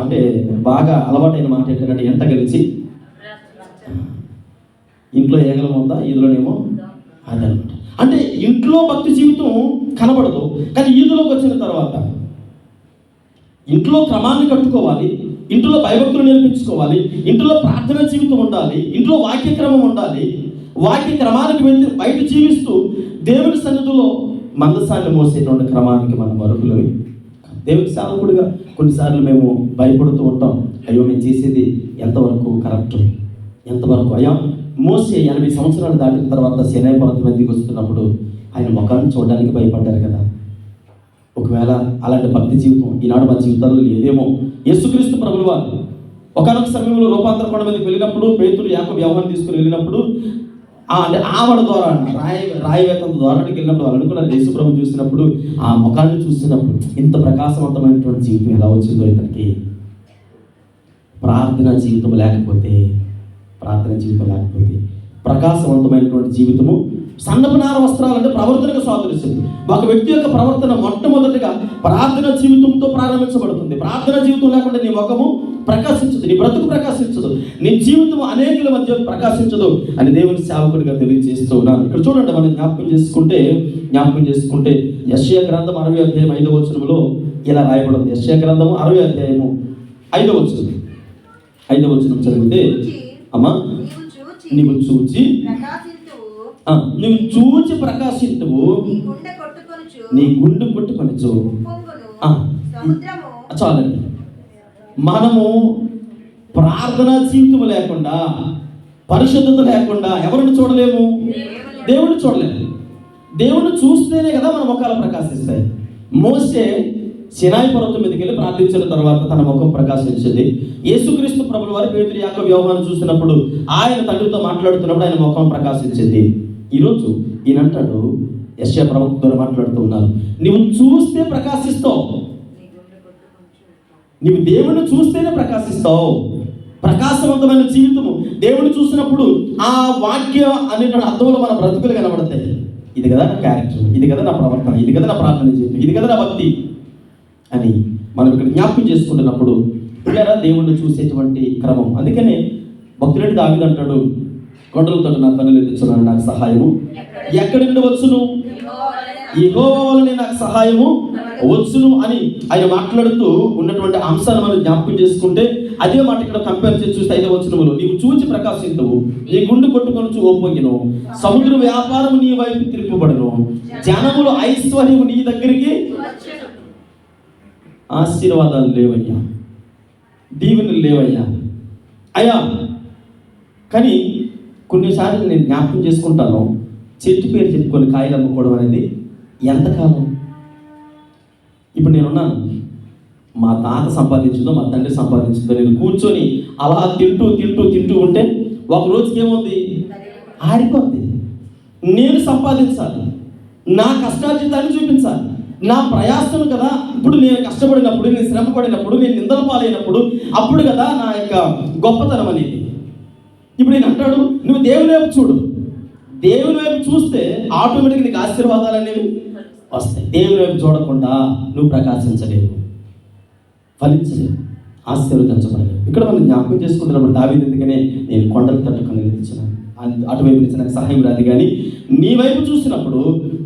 అంటే బాగా అలవాటైన మాట ఏంటంటే ఎంట గెలిచి ఇంట్లో ఏగలం ఉందా, ఈదులోనేమో అదనమాట. అంటే ఇంట్లో భక్తి జీవితం కనబడదు, కానీ ఈదులోకి వచ్చిన తర్వాత ఇంట్లో క్రమాన్ని కట్టుకోవాలి, ఇంట్లో భయభక్తులు నేర్పించుకోవాలి, ఇంట్లో ప్రార్థన జీవితం ఉండాలి, ఇంట్లో వాక్యక్రమం ఉండాలి. వాక్య క్రమానికి వెళ్ళి బయట జీవిస్తూ దేవుని సన్నిధిలో మందసాన్ని మోసేటువంటి క్రమానికి మనం అర్హులవి. దేవుని సేవకుడిగా కొన్నిసార్లు మేము భయపడుతూ ఉంటాం, అయ్యో మేము చేసేది ఎంతవరకు కరెక్ట్, ఎంతవరకు. అయ్యా మోసే 80 సంవత్సరాలు దాటిన తర్వాత సీనాయి పర్వతం మీదకి వస్తున్నప్పుడు ఆయన ముఖాన్ని చూడడానికి భయపడ్డారు కదా. ఒకవేళ అలాంటి భక్తి జీవితం ఈనాడు మా జీవితాల్లో లేదేమో. యేసుక్రీస్తు ప్రభువు వారు ఒకానొక సమయంలో రూపాంతర కొండ మీదకి వెళ్ళినప్పుడు, పేతురు యాకోబు యోహాను తీసుకుని వెళ్ళినప్పుడు అంటే ఆవడ ద్వారా రాయి వేతంత ద్వారానికి వెళ్ళినప్పుడు వాళ్ళు అనుకున్నారు, యేసు ప్రభు చూసినప్పుడు ఆ ముఖాన్ని చూసినప్పుడు ఇంత ప్రకాశవంతమైనటువంటి జీవితం ఎలా వచ్చిందో ఇతనికి. ప్రార్థన జీవితం లేకపోతే ప్రకాశవంతమైనటువంటి జీవితము సన్నపు నార వస్త్రాలు అంటే ప్రవర్తనకు సాదృశ్యం. ఒక వ్యక్తి యొక్క ప్రవర్తన మొట్టమొదటిగా ప్రార్థన జీవితంతో ప్రారంభించబడుతుంది. ప్రార్థన జీవితం లేకుండా నీ ముఖము ప్రకాశించదు, నీ బ్రతుకు ప్రకాశించదు, నీ జీవితం అనేకుల మధ్య ప్రకాశించదు అని దేవుని సేవకుడిగా తెలియజేస్తూ ఉన్నాను. ఇక్కడ చూడండి, మనం జ్ఞాపకం చేసుకుంటే యెషయా గ్రంథం 60 అధ్యాయం 5వ వచనంలో ఇలా రాయబడింది. యెషయా గ్రంథము 60 అధ్యాయము 5వ వచనం. 5వ వచనం చదివితే, అమ్మా నీవు చూచి ప్రకాశింతువు, నీ గుండె కొట్టుకొనుచు. చాలండి. మనము ప్రార్థనా జీవితం లేకుండా, పరిశుద్ధత లేకుండా ఎవరిని చూడలేము? దేవుడిని చూడలేము. దేవుడిని చూస్తేనే కదా మన ముఖాలు ప్రకాశిస్తాయి. మోసే సినాయి పర్వతం మీదకి వెళ్ళి ప్రార్థించిన తర్వాత తన ముఖం ప్రకాశించింది. యేసుక్రీస్తు ప్రభుల వారు పేతురు, యాకోబు, యోహాను చూసినప్పుడు ఆయన తండ్రితో మాట్లాడుతున్నప్పుడు ఆయన ముఖం ప్రకాశించింది. ఈరోజు ఈయన అంటాడు, యెషయా ప్రవక్త ద్వారా మాట్లాడుతూ ఉన్నారు, నువ్వు చూస్తే ప్రకాశిస్తావు, నీవు దేవుని చూస్తేనే ప్రకాశిస్తావు. ప్రకాశవంతమైన జీవితము దేవుని చూసినప్పుడు ఆ వాక్యం అనేటువంటి అర్థంలో మన బ్రతుకులు కనబడతాయి. ఇది కదా నా క్యారెక్టర్, ఇది కదా నా ప్రవర్తన, ఇది కదా నా ప్రార్థన జీవితం, ఇది కదా నా భక్తి అని మనం ఇక్కడ జ్ఞాపకం చేసుకుంటున్నప్పుడు పిల్లరా దేవుణ్ణి చూసేటువంటి క్రమం. అందుకనే భక్తుడు దావీదు అంటాడు, కొండలతో నా కన్నులు ఎత్తుచున్నాను, నాకు సహాయము ఎక్కడి నుండి వచ్చును? యెహోవా వలనే నాకు సహాయము వచ్చును అని ఆయన మాట్లాడుతూ ఉన్నటువంటి అంశాన్ని మనం జ్ఞాపకం చేసుకుంటే అదే మాట ఇక్కడ కంపేర్ చేసి చూస్తే 5వ వచనములో, నీవు చూచి ప్రకాశింతువు, నీ గుండు కొట్టుకొనుచు ఓపొంగిను, సముద్ర వ్యాపారము నీ వైపు తిరుగుబడును, జనములు ఐశ్వర్యము నీ దగ్గరికి. ఆశీర్వాదాలు లేవయ్యా, దీవెనలు లేవయ్యా అయ్యా. కానీ కొన్నిసార్లు నేను జ్ఞాపకం చేసుకుంటాను, చెట్టు పేరు చెప్పుకొని కాయలు అమ్ముకోవడం అనేది ఎంతకాలం? ఇప్పుడు నేనున్నాను, మా తాత సంపాదించిందో మా తండ్రి సంపాదించిందో నేను కూర్చొని అలా తింటూ ఉంటే ఒక రోజుకి ఏమవుతుంది? ఆరిపోద్ది. నేను సంపాదించాలి, నా కష్టార్జితాన్ని చూపించాలి, నా ప్రయాసం కదా. ఇప్పుడు నేను కష్టపడినప్పుడు, నేను శ్రమ పడినప్పుడు, నేను నిందల పాలైనప్పుడు అప్పుడు కదా నా యొక్క గొప్పతనం అనేది. ఇప్పుడు నేను అంటాడు, నువ్వు దేవుని వైపు చూడు, దేవుని వైపు చూస్తే ఆటోమేటిక్గా నీకు ఆశీర్వాదాలు అనేవి వస్తాయి. దేవుని వైపు చూడకుండా నువ్వు ప్రకాశించలేవు, ఫలించలేవు, ఆశీర్వదించబడలేవు. ఇక్కడ మనం జ్ఞాపకం చేసుకుంటున్నప్పుడు దావీదు ఎందుకనే నేను కొండలు తట్టుకొని నిలిచాను, అటువైపు నుంచి నాకు సహాయం రాదు, కానీ నీ వైపు చూసినప్పుడు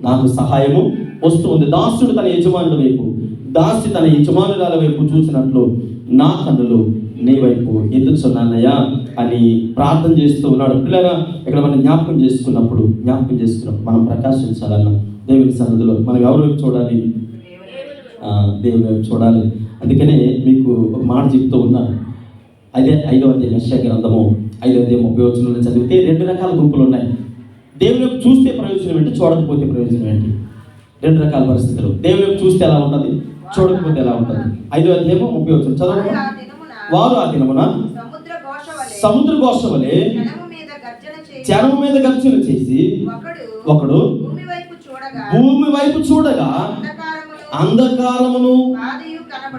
నాకు సహాయము వస్తూ ఉంది. దాసుడు తన యజమానుడి వైపు, దాసి తన యజమానురాల వైపు చూసినట్లు నా కన్నులు నీ వైపు ఎత్తుచున్నానయ్యా అని ప్రార్థన చేస్తూ ఉన్నాడు. పిల్లగా ఇక్కడ మనం జ్ఞాపకం చేసుకున్నప్పుడు మనం ప్రకాశించాలన్న దేవుని సన్నిధిలో మనం ఎవరి వైపు చూడాలి? దేవుని వైపు చూడాలి. అందుకనే మీకు ఒక మాట చెప్తూ ఉన్నాను. అదే 5వ అధ్యాయం యెషయా గ్రంథము 5వ అధ్యాయం 30వ వచనంలో చదివితే 2 రకాల గుంపులు ఉన్నాయి. దేవుని వైపు చూస్తే ప్రయోజనం ఏంటి, చూడకపోతే ప్రయోజనం ఏంటి? 2 రకాల పరిస్థితులు. దేవుని వైపు చూస్తే ఎలా ఉంటుంది, చూడకపోతే ఎలా ఉంటుంది? 5వ అధ్యాయం 30వ వచనం చదవండి. వారు ఆ దినమున సముద్ర ఘోష వలె జనము మీద గర్జన చేసి ఒకడు భూమి వైపు చూడగా అంధకారమును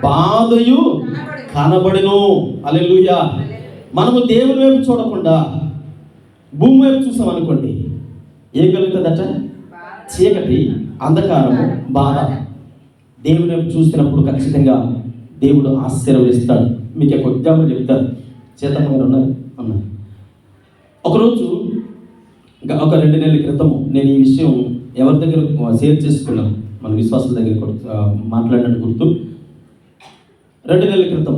బాధయు కనబడును. హల్లెలూయా. మనము దేవుని వైపు చూడకుండా భూమి వైపు చూసాం అనుకోండి, ఏం కలుగుతుందట? చీకటి, అంధకారము, బాధ. దేవుని వైపు చూసినప్పుడు ఖచ్చితంగా దేవుడు ఆశీర్వదిస్తాడు. మీకు ఒక ఎగ్జాంపుల్ చెప్తారు. చేతమ్మ గారు అన్నారు. ఒకరోజు ఒక 2 నెలల క్రితము నేను ఈ విషయం ఎవరి దగ్గర షేర్ చేసుకున్నాను, మన విశ్వాసుల దగ్గర మాట్లాడినట్టు గుర్తు. 2 నెలల క్రితం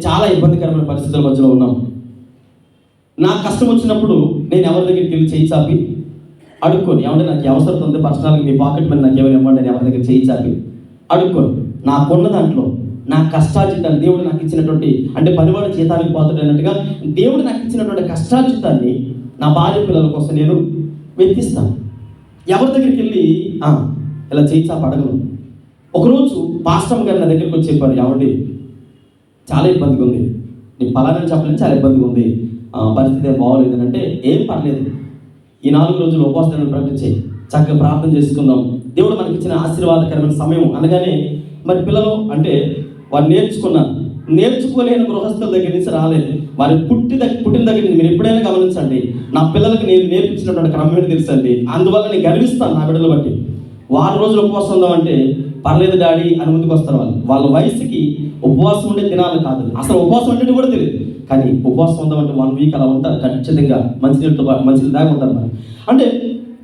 చాలా ఇబ్బందికరమైన పరిస్థితుల మధ్యలో ఉన్నాం. నాకు కష్టం వచ్చినప్పుడు నేను ఎవరి దగ్గరికి వెళ్ళి చేయి చాపి అడుక్కొని, ఏమంటే నాకు అవసరం ఉంది, పర్సనల్గా మీ పాకెట్ మనీ నాకు ఏమైనా ఇవ్వండి అని ఎవరి దగ్గర చేయి చాపి అడుక్కొని నాకున్న దాంట్లో నా కష్టార్జితాన్ని, దేవుడు నాకు ఇచ్చినటువంటి, అంటే పనివాడు జీతానికి పాత్రుడు అన్నట్టుగా దేవుడు నాకు ఇచ్చినటువంటి కష్టార్జితాన్ని నా భార్య పిల్లల కోసం నేను వెతికిస్తాను. ఎవరి దగ్గరికి వెళ్ళి ఇలా చేయి చాప అడగను. ఒకరోజు పాస్టర్ గారు నా దగ్గరికి వచ్చి చెప్పారు, ఏమండి చాలా ఇబ్బందిగా ఉంది, నేను పలానా చెప్పలేని చాలా ఇబ్బందిగా ఉంది, పరిస్థితి బాగోలేదు అని. అంటే ఏం పర్లేదు, ఈ 4 రోజులు ఉపవాసాలను ప్రకటించి చక్కగా ప్రార్థన చేసుకుందాం, దేవుడు మనకి ఇచ్చిన ఆశీర్వాదకరమైన సమయం అనగానే మరి పిల్లలు అంటే వారు నేర్చుకోలేని గృహస్థుల దగ్గర నుంచి రాలేదు. వారి పుట్టిన దగ్గర నుంచి మీరు ఎప్పుడైనా గమనించండి, నా పిల్లలకి నేను నేర్పించినటువంటి క్రమం ఏంటి తెలుసండి. అందువల్ల నేను గర్విస్తాను నా బిడ్డలు బట్టి. 6 రోజులు ఉపవాసం ఉందామంటే పర్లేదు డాడీ అని ముందుకు వస్తారు. వాళ్ళ వయసుకి ఉపవాసం ఉండే దినాలు కాదు, అసలు ఉపవాసం అంటే కూడా తెలియదు. కానీ ఉపవాసం ఉందామంటే 1 వీక్ అలా ఉంటారు ఖచ్చితంగా, మంచినీళ్ళు దాకా ఉంటారు మరి. అంటే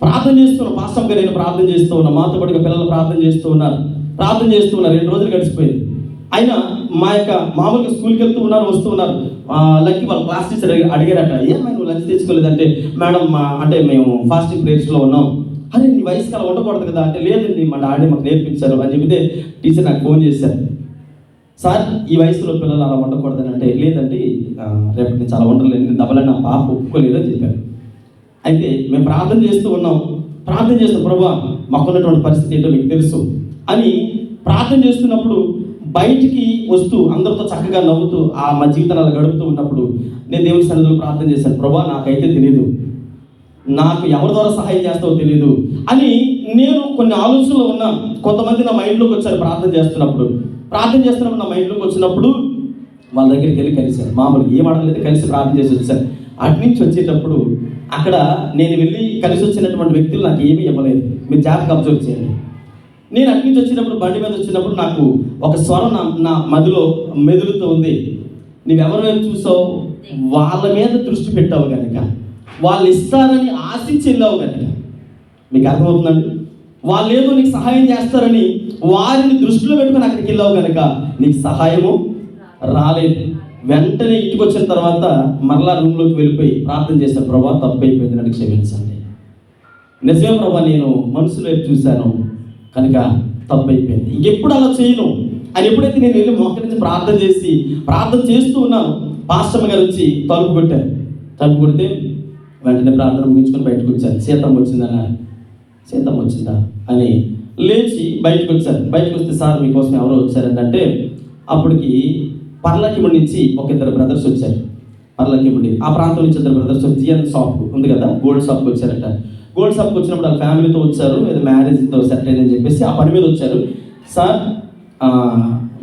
ప్రార్థన చేస్తున్నాం, పాస్టర్ గారు నేను ప్రార్థన చేస్తూ ఉన్నా, మాతో పాటుగా పిల్లలు ప్రార్థన చేస్తూ ఉన్నారు. 2 రోజులు గడిచిపోయింది. అయినా మా యొక్క మామూలుగా స్కూల్కి వెళ్తూ ఉన్నారు, వస్తూ ఉన్నారు. లక్కీ వాళ్ళ క్లాస్ టీచర్ అడిగారట, ఏమై నువ్వు లంచ్ తెచ్చుకోలేదంటే, మేడం అంటే మేము ఫాస్టింగ్ ప్రేయర్స్లో ఉన్నాం. అరే నీ వయసుకి అలా ఉండకూడదు కదా అంటే, లేదండి మా డాడీ మాకు నేర్పించారు అని చెబితే టీచర్ నాకు ఫోన్ చేశారు, సార్ ఈ వయసులో పిల్లలు అలా ఉండకూడదని అంటే, లేదండి రేపటి నుంచి అలా ఉండలేదు, దెబ్బలని నా పాప ఒప్పుకోలేదు అని చెప్పారు. అయితే మేము ప్రార్థన చేస్తూ ఉన్నాం, ప్రార్థన చేస్తాం, ప్రభువా మాకున్నటువంటి పరిస్థితి ఏంటో మీకు తెలుసు అని ప్రార్థన చేస్తున్నప్పుడు బయటికి వస్తూ అందరితో చక్కగా నవ్వుతూ మా జీవితాలు గడుపుతూ ఉన్నప్పుడు నేను దేవుని సన్నిధిలో ప్రార్థన చేశాను, ప్రభువా నాకైతే తెలియదు, నాకు ఎవరి ద్వారా సహాయం చేస్తావో తెలియదు అని నేను కొన్ని ఆలోచనలో ఉన్నాను. కొంతమంది నా మైండ్లోకి వచ్చారు ప్రార్థన చేస్తున్నప్పుడు నా మైండ్లోకి వచ్చినప్పుడు వాళ్ళ దగ్గరికి వెళ్ళి కలిశాను. మామూలుగా ఏం అడగలేదు, కలిసి ప్రార్థన చేసి వచ్చాను. అటు నుంచి వచ్చేటప్పుడు అక్కడ నేను వెళ్ళి కలిసి వచ్చినటువంటి వ్యక్తులు నాకు ఏమీ ఇవ్వలేదు. మీరు జాగ్రత్తగా అబ్జర్వ్ చేయండి. నేను అటు నుంచి వచ్చినప్పుడు బండి మీద వచ్చినప్పుడు నాకు ఒక స్వరం నా మదిలో మెదులుతూ ఉంది, నువ్వెవరి వైపు చూసావు, వాళ్ళ మీద దృష్టి పెట్టావు కనుక, వాళ్ళు ఇస్తారని ఆశించి వెళ్ళావు కనుక. మీకు అర్థమవుతుందండి? వాళ్ళు ఏదో నీకు సహాయం చేస్తారని వారిని దృష్టిలో పెట్టుకుని అక్కడికి వెళ్ళావు కనుక నీకు సహాయము రాలేదు. వెంటనే ఇంటికి వచ్చిన తర్వాత మరలా రూమ్లోకి వెళ్ళిపోయి ప్రార్థన చేశాను, ప్రభా తప్పు అయిపోయింది, నన్ను క్షమించండి. నిజమే ప్రభా, నేను మనసులో చూశాను కనుక తప్పు అయిపోయింది, ఇంకెప్పుడు అలా చేయను అని ఎప్పుడైతే నేను వెళ్ళి మోకరించి ప్రార్థన చేస్తూ ఉన్నాను, పాస్టర్ గారు వచ్చి తలుపు కొట్టారు. తలుపు కొడితే వెంటనే ప్రార్థన ముగించుకొని బయటకు వచ్చారు. సీతమ్మ వచ్చిందా అని లేచి బయటకు వచ్చారు. బయటకు వస్తే, సార్ మీకోసం ఎవరో వచ్చారంటే, అప్పటికి పర్లకిముడి నుంచి ఒక 2 బ్రదర్స్ వచ్చారు. పర్లకిముడి ఆ ప్రాంతం నుంచి 2 బ్రదర్స్ జిఎన్ షాప్ ఉంది కదా, గోల్డ్ షాప్కి వచ్చారట. గోల్డ్ షాప్కి వచ్చినప్పుడు వాళ్ళ ఫ్యామిలీతో వచ్చారు, ఏదో మ్యారేజ్తో సెట్ అయిందని చెప్పేసి ఆ పని మీద వచ్చారు. సార్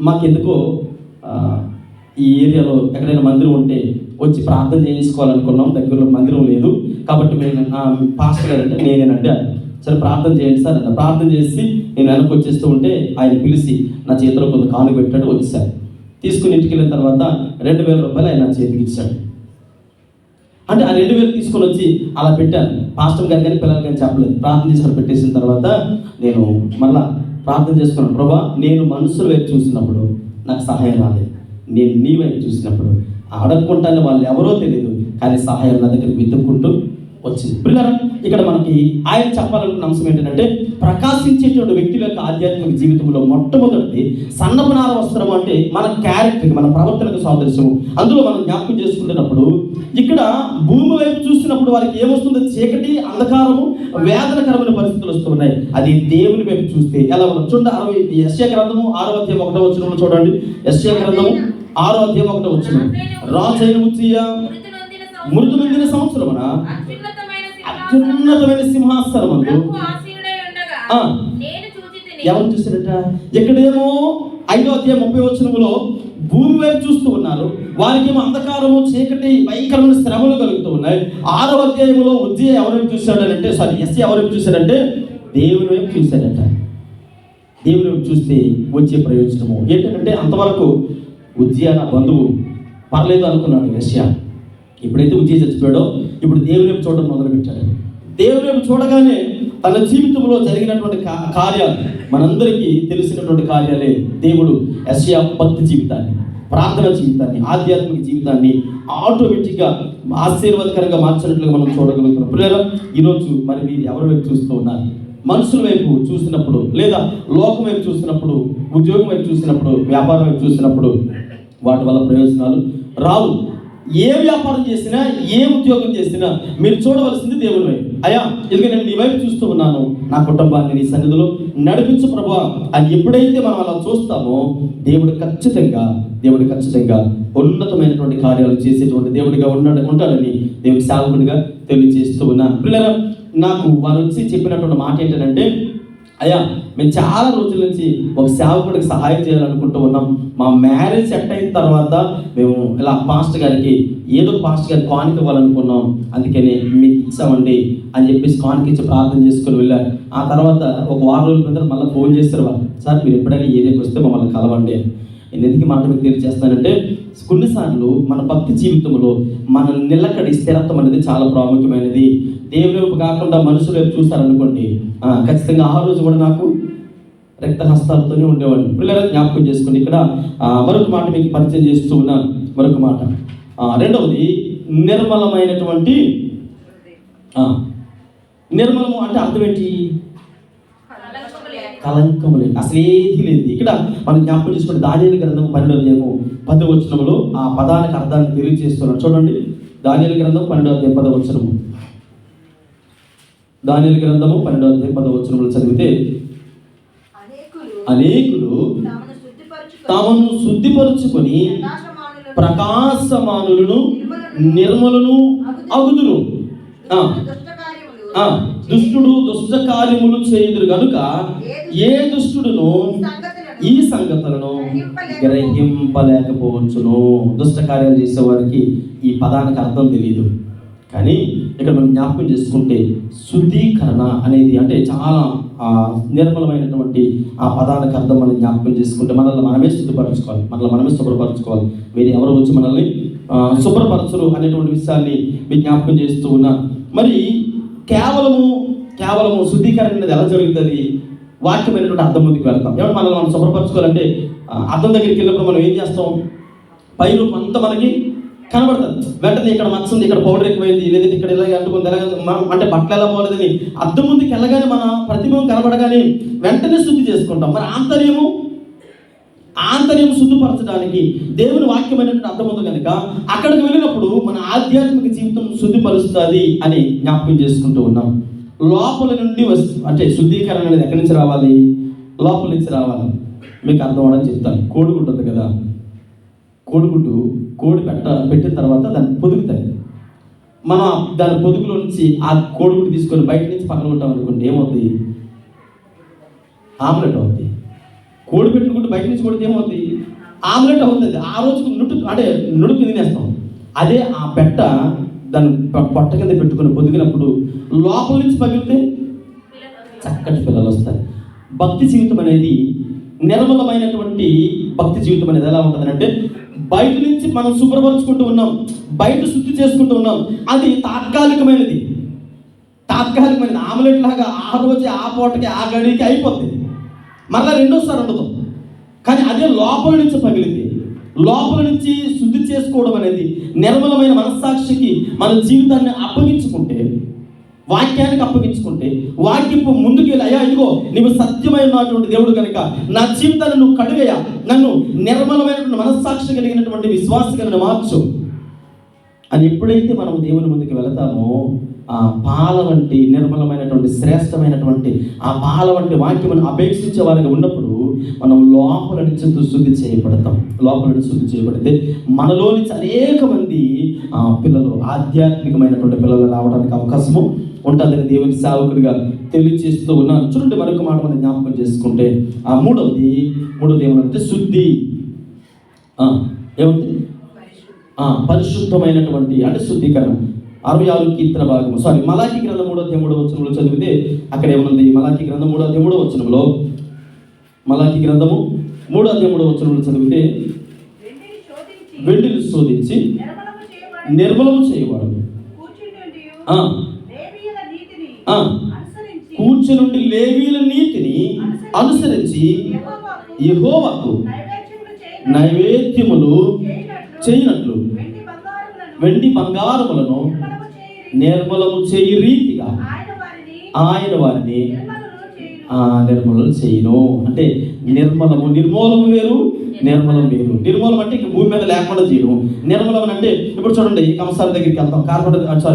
మాకెందుకో ఈ ఏరియాలో ఎక్కడైనా మందిరం ఉంటే వచ్చి ప్రార్థన చేయించుకోవాలనుకున్నాం, దగ్గరలో మందిరం లేదు కాబట్టి మేము పాస్టర్ గారు అంటే నేనేనంటే, సరే ప్రార్థన చేయండి సార్ అన్న. ప్రార్థన చేసి నేను వెనక్కి వచ్చేస్తూ ఉంటే ఆయన పిలిచి నా చేతిలో కొంత కాను పెట్టాడు. వచ్చేసారు. తీసుకుని ఇంటికి వెళ్ళిన తర్వాత 2,000 రూపాయలు ఆయన నా చేతికి ఇచ్చాడు. అంటే ఆ 2,000 తీసుకొని వచ్చి అలా పెట్టాను. పాస్టర్ గారు కానీ పిల్లలు కానీ చెప్పలేదు. ప్రార్థన చేసుకొని పెట్టేసిన తర్వాత నేను మళ్ళా ప్రార్థన చేసుకున్నాను, ప్రభా నేను మనుషుల వైపు చూసినప్పుడు నాకు సహాయం రాలేదు, నేను నీ వైపు చూసినప్పుడు అడగకుండానే వాళ్ళు ఎవరో తెలియదు కానీ సహాయం నా దగ్గర వెతుక్కుంటూ వచ్చింది. పిల్లలు ఇక్కడ మనకి ఆయన చెప్పాలనుకున్న అంశం ఏంటంటే, ప్రకాశించేటువంటి వ్యక్తుల యొక్క ఆధ్యాత్మిక జీవితంలో మొట్టమొదటిది సన్నపనార వస్త్రం అంటే మన క్యారెక్టర్కి, మన ప్రవర్తనకు సాదృశ్యము. అందులో మనం జ్ఞాపకం చేసుకుంటున్నప్పుడు ఇక్కడ భూమి వైపు చూసినప్పుడు వారికి ఏమొస్తుందో చీకటి, అంధకారము, వేదనకరమైన పరిస్థితులు వస్తున్నాయి. అది దేవుని వైపు చూస్తే ఎలా మనం చూడండి. యెషయా గ్రంథము 6వ అధ్యాయం 1వ వచనంలో చూడండి. యెషయా గ్రంథము 6వ అధ్యాయం 1వ వచనం, రాజైన ఉజ్జియా మృతి నొందిన సంవత్సరమున అత్యున్నతమైన సింహాసనమందు ఎవరు చూసారట? ఎక్కడేమో 5వ అధ్యాయం 30వ వచనములో భూమి వైపు చూస్తూ ఉన్నారు, వారికేమో అంధకారము, చీకటి, భయంకరమైన శ్రమలు కలుగుతూ ఉన్నాయి. 6వ అధ్యాయంలో ఉజ్జియా ఎవరైపు చూశాడంటే, యెషయా ఎవరైపు చూశాడంటే దేవుని వైపు చూశాడట. దేవుని వైపు చూస్తే వచ్చే ప్రయోజనము ఏంటంటే, అంతవరకు ఉజ్జియా నా బంధువు పర్లేదు అనుకున్నాడు యెషయా. ఎప్పుడైతే ఉజ్జియా చచ్చిపోయాడో ఇప్పుడు దేవుని వైపు చూడడం మొదలుపెట్టాడు. దేవుని వైపు చూడగానే తన జీవితంలో జరిగినటువంటి కార్యాలు మనందరికీ తెలిసినటువంటి కార్యాలే. దేవుడు యెషయా భక్తి జీవితాన్ని, ప్రార్థన జీవితాన్ని, ఆధ్యాత్మిక జీవితాన్ని ఆటోమేటిక్గా ఆశీర్వాదకరంగా మార్చినట్లుగా మనం చూడగలుగుతున్నాం. పిల్లలు ఈరోజు మరి మీరు ఎవరి వైపు చూస్తూ ఉన్నారు? మనుషుల వైపు చూసినప్పుడు, లేదా లోకం వైపు చూసినప్పుడు, ఉద్యోగం వైపు చూసినప్పుడు, వ్యాపారం వైపు చూసినప్పుడు వాటి వల్ల ప్రయోజనాలు రావు. ఏ వ్యాపారం చేసినా, ఏ ఉద్యోగం చేసినా మీరు చూడవలసింది దేవుని వైపు. అయ్యా ఇదిగో నేను నీ వైపు చూస్తూ ఉన్నాను, నా కుటుంబాన్ని నీ సన్నిధిలో నడిపించు ప్రభువా అని ఎప్పుడైతే మనం అలా చూస్తామో దేవుడు ఖచ్చితంగా ఉన్నతమైనటువంటి కార్యాలు చేసేటువంటి దేవుడిగా ఉంటాడని దేవుడి సేవకుడిగా తెలియజేస్తూ ఉన్నాను. పిల్లలు నాకు వారు వచ్చి చెప్పినటువంటి మాట ఏంటంటే, అయ్యా మేము చాలా రోజుల నుంచి ఒక సేవకుడికి సహాయం చేయాలనుకుంటూ ఉన్నాం. మా మ్యారేజ్ సెట్ అయిన తర్వాత మేము ఇలా పాస్టర్ గారికి కానుక ఇవ్వాలనుకున్నాం, అందుకని మీకు ఇచ్చామండి అని చెప్పేసి కానుక ఇచ్చి ప్రార్థన చేసుకొని వెళ్ళారు. ఆ తర్వాత ఒక 1 వారం రోజుల క్రితం మళ్ళీ ఫోన్ చేస్తారు, సార్ మీరు ఎప్పుడైనా ఏరియాకి వస్తే మమ్మల్ని కలవండి. నేను ఎందుకు మాట మీకు తెలియజేస్తానంటే కొన్నిసార్లు మన భక్తి జీవితంలో మన నిలకడి స్థిరత్వం అనేది చాలా ప్రాముఖ్యమైనది. దేవుని వైపు కాకుండా మనుషుల వైపు చూస్తారనుకోండి, ఖచ్చితంగా ఆ రోజు కూడా నాకు రక్త హస్తాలతోనే ఉండేవాడిని. పిల్లలు జ్ఞాపకం చేసుకోండి. ఇక్కడ మరొక మాట మీకు పరిచయం చేస్తూ ఉన్నాను. మరొక మాట, రెండవది నిర్మలమైనటువంటి, నిర్మలము అంటే అర్థం ఏంటి? కలంకము లేదు, అసలు ఏది లేదు. ఇక్కడ మనం జ్ఞాపకం చేసుకుంటే దానియేలు గ్రంథం 12వ అధ్యాయము 10వ వచనంలో ఆ పదానికి అర్థాన్ని తెలియజేస్తున్నాడు. చూడండి, దానియేలు గ్రంథం 12వ అధ్యాయం 10వ వచనము. దానియేలు గ్రంథము 12వ అధ్యాయం 10వ వచనంలో చదివితే, అనేకులు తామును శుద్ధిపరుచుకొని ప్రకాశమానులను నిర్మలను అగుదురు. దుష్టుడు దుష్ట కార్యములు చేయుదురు గనుక ఏ దుష్టుడును ఈ సంగతులను గ్రహింపలేకపోవచ్చును. దుష్ట కార్యాలు చేసేవారికి ఈ పదానికి అర్థం తెలియదు. కానీ ఇక్కడ మనం జ్ఞాపకం చేసుకుంటే శుద్ధీకరణ అనేది అంటే చాలా నిర్మలమైనటువంటి ఆ పదానికి అర్థం మనం జ్ఞాపకం చేసుకుంటే మనల్ని మనమే శుద్ధపరచుకోవాలి, మనల్ని మనమే శుభ్రపరచుకోవాలి. వేరే ఎవరు వచ్చి మనల్ని శుభ్రపరచరు అనేటువంటి విషయాన్ని మీరు జ్ఞాపకం చేస్తూ ఉన్నా. మరి కేవలము శుద్ధీకరణ అనేది ఎలా జరుగుతుంది? వాక్యమైనటువంటి అర్థం ముందుకు వెళ్తాం. ఏమంటే మనల్ని మనం శుభ్రపరచుకోవాలంటే అర్థం దగ్గరికి వెళ్ళినప్పుడు మనం ఏం చేస్తాం? పై రూపం అంతా మనకి కనబడుతుంది. వెంటనే ఇక్కడ మచ్చంది, ఇక్కడ పౌడర్ ఎక్కువైంది, లేదంటే ఇక్కడ ఇలా అంటుకుంది, మనం అంటే బట్టలు ఎలా పోలేదని అద్దం ముందుకు వెళ్ళగానే మన ప్రతిబింబం కనబడగానే వెంటనే శుద్ధి చేసుకుంటాం. మరి ఆంతర్యం శుద్ధిపరచడానికి దేవుని వాక్యమైనటువంటి అర్థం ఉంది కనుక అక్కడికి వెళ్ళినప్పుడు మన ఆధ్యాత్మిక జీవితం శుద్ధిపరుస్తుంది అని జ్ఞాపకం చేసుకుంటూ ఉన్నాం. లోపల నుండి అంటే శుద్ధీకరణ అనేది ఎక్కడి నుంచి రావాలి? లోపల నుంచి రావాలి. మీకు అర్థం అవడానికి చెప్తాను. కోడిగుడ్డు ఉంది కదా, కోడిగుడ్డు పెట్టిన తర్వాత దాన్ని పొదుగుతాయి. మనం దాని పొదుగులో నుంచి ఆ కోడిగుడ్డు తీసుకొని బయట నుంచి పక్కన కొట్టాం అనుకోండి, ఏమవుతుంది? ఆమ్లెట్ అవుతుంది. కోడి పెట్టిన గుడ్డు బయట నుంచి కొడితే ఏమవుతుంది? ఆమ్లెట్ అవుతుంది. ఆ రోజుకు నుడుకు తినేస్తాం. అదే ఆ పెట్ట దాన్ని పొట్ట కింద పెట్టుకుని పొదిగినప్పుడు లోపల నుంచి పగిలితే చక్కటి పిల్లలు వస్తారు. భక్తి జీవితం అనేది నిర్మలమైనటువంటి భక్తి జీవితం అనేది ఎలా ఉంటుందంటే బయట నుంచి మనం శుభ్రపరుచుకుంటూ ఉన్నాం, బయట శుద్ధి చేసుకుంటూ ఉన్నాం. అది తాత్కాలికమైనది. ఆమ్లెట్ లాగా ఆ రోజే ఆ పూటకి ఆ గడికి అయిపోతుంది, మరలా రెండోసారి ఉండదు. కానీ అదే లోపల నుంచి పగిలింది. లోపల నుంచి శుద్ధి చేసుకోవడం అనేది నిర్మలమైన మనస్సాక్షికి మన జీవితాన్ని అప్పగించుకుంటే, వాక్యానికి అప్పగించుకుంటే, వాక్యపు ముందుకు వెళ్ళి అయ్యా ఇదిగో నీవు సత్యమైనటువంటి దేవుడు కనుక నా జీవితాన్ని నువ్వు కడుగయ్యా, నన్ను నిర్మలమైనటువంటి మనస్సాక్షి కలిగినటువంటి విశ్వాసగా మార్చు అని ఎప్పుడైతే మనం దేవుని ముందుకు వెళతామో ఆ పాల వంటి నిర్మలమైనటువంటి శ్రేష్టమైనటువంటి ఆ పాల వంటి వాక్యమును అపేక్షించే వారిగా ఉన్నప్పుడు మనం లోపల నుంచి శుద్ధి చేయబడతాం. లోపల నుంచి శుద్ధి చేయబడితే మనలో నుంచి అనేక మంది పిల్లలు ఆధ్యాత్మికమైనటువంటి పిల్లలు రావడానికి అవకాశము ఉంటుందని దేవుని సేవకుడిగా తెలియజేస్తూ ఉన్నాను. చూడండి, మరొక మాట మనం జ్ఞాపకం చేసుకుంటే మూడవది ఏమనంటే శుద్ధి. ఏముంది? పరిశుద్ధమైనటువంటి అంటే శుద్ధీకరణ. 66 కీర్తన భాగము మలాకి గ్రంథం 3వ అధ్యాయం 3వ వచనంలో చదివితే అక్కడ ఏమనుంది? మలాకి గ్రంథం 3వ అధ్యాయం 3వ వచనంలో, మలాకి గ్రంథము 3వ అధ్యాయం 3వ వచనంలో చదివితే వెండిని శోధించి నిర్మలము చేయవాడు కూర్చునుండి లేవీయుల నీతిని అనుసరించి యెహోవాకు నైవేద్యములు చేయనట్లు వెండి బంగారములను నిర్మలము చేయి రీతిగా ఆయన వారిని నిర్మలం చేయను. అంటే నిర్మూలము వేరు, నిర్మలం వేరు. నిర్మూలం అంటే ఇంక భూమి మీద లేకుండా చేయడం. నిర్మలం అంటే ఇప్పుడు చూడండి, కంసాల దగ్గరికి వెళ్తాం,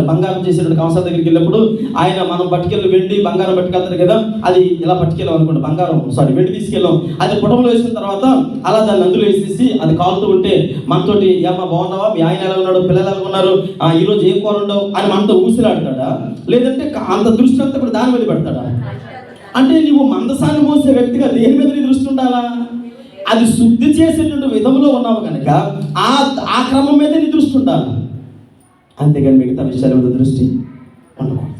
బంగారం చేసేటువంటి కంసాల దగ్గరికి వెళ్ళినప్పుడు ఆయన మనం పట్టుకెళ్ళి వెండి బంగారం పట్టుకెళ్తారు కదా, అది ఇలా పట్టుకెళ్ళాం అనుకోండి, వెండి తీసుకెళ్ళాం, అది పుటంలో వేసిన తర్వాత అలా దాన్ని అందులో వేసేసి అది కాలుతూ ఉంటే మనతోటి ఏమన్నా బాగున్నావా, మీ ఆయన ఎలా ఉన్నాడు, పిల్లలు ఎలా ఉన్నారు, ఈరోజు ఏం కూర ఉండవు అని మనతో ఊసిలాడతాడా? లేదంటే అంత దృష్టి అంతా కూడా దాని మీద పెడతాడా? అంటే నువ్వు మందసాన్ని మోసే వ్యక్తిగా దేని మీద నీ దృష్టి ఉండాలా? అది శుద్ధి చేసేటువంటి విధంలో ఉన్నావు కనుక ఆ క్రమం మీద నీ దృష్టి ఉండాలి. అంతేగాని మిగతా విషయాల మీద దృష్టి ఉండకూడదు.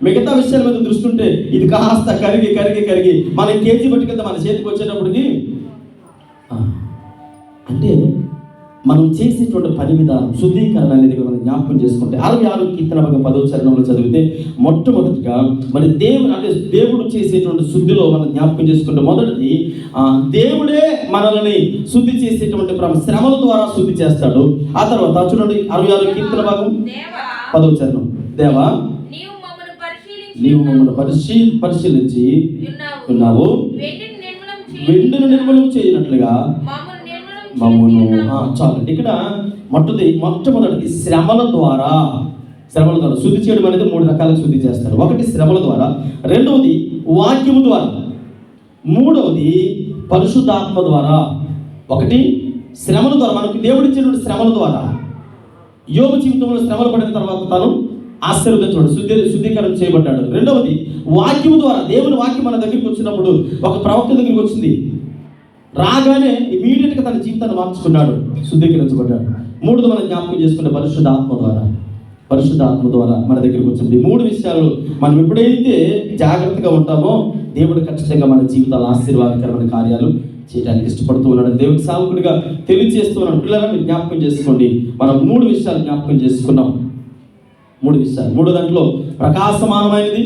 మిగతా విషయాల మీద దృష్టి ఉంటే ఇది కాస్త కరిగి మనం కేజీ పట్టుకెళ్తే మన చేతికి వచ్చేటప్పటికి అంటే మనం చేసేటువంటి పని విధానం, శుద్ధీకరణ అనేది మనం జ్ఞాపకం చేసుకుంటే 66 కీర్తన 10వ చరణంలో చదివితే మొట్టమొదటిగా మరి దేవుడు చేసేటువంటి శుద్ధిలో మనం జ్ఞాపకం చేసుకుంటే మొదటిది దేవుడే మనల్ని శుద్ధి చేసేటువంటి శ్రమల ద్వారా శుద్ధి చేస్తాడు. ఆ తర్వాత చూడండి 66 కీర్తన భాగం 10వ చరణం, దేవా నీవు మమ్మల్ని పరిశీలించి ఉన్నావు, వెండిని నిర్మూలం చేయనట్లుగా మమ్మను. చాలండి. ఇక్కడ మొట్టమొదటిది శ్రమల ద్వారా శుద్ధి చేయడం అనేది 3 రకాలుగా శుద్ధి చేస్తారు. ఒకటి శ్రమల ద్వారా, రెండవది వాక్యము ద్వారా, మూడవది పరిశుద్ధాత్మ ద్వారా. ఒకటి శ్రమల ద్వారా, మనకు దేవుడు ఇచ్చినటువంటి శ్రమల ద్వారా. యోబు జీవితంలో శ్రమలు పడిన తర్వాత తను ఆశీర్వదించబడు, శుద్ధీకరణ చేయబడ్డాడు. రెండవది వాక్యము ద్వారా, దేవుని వాక్యం మన దగ్గరికి వచ్చినప్పుడు, ఒక ప్రవక్త దగ్గరికి వచ్చింది, రాగానే ఇమీడియట్గా తన జీవితాన్ని మార్చుకున్నాడు, శుద్ధీకరించబడ్డాడు. మూడోది మనం జ్ఞాపకం చేసుకునే పరిశుద్ధాత్మ ద్వారా మన దగ్గరికి వచ్చింది. 3 విషయాలు మనం ఎప్పుడైతే జాగ్రత్తగా ఉంటామో దేవుడు ఖచ్చితంగా మన జీవితాలు ఆశీర్వాదకరమైన కార్యాలు చేయడానికి ఇష్టపడుతూ ఉన్నాడు. దేవుడి సేవకుడిగా తెలియజేస్తూ ఉన్నాడు. పిల్లలను మీరు జ్ఞాపకం చేసుకోండి. మనం 3 విషయాలు జ్ఞాపకం చేసుకున్నాం. 3 విషయాలు. 3 దాంట్లో ప్రకాశమానమైనది,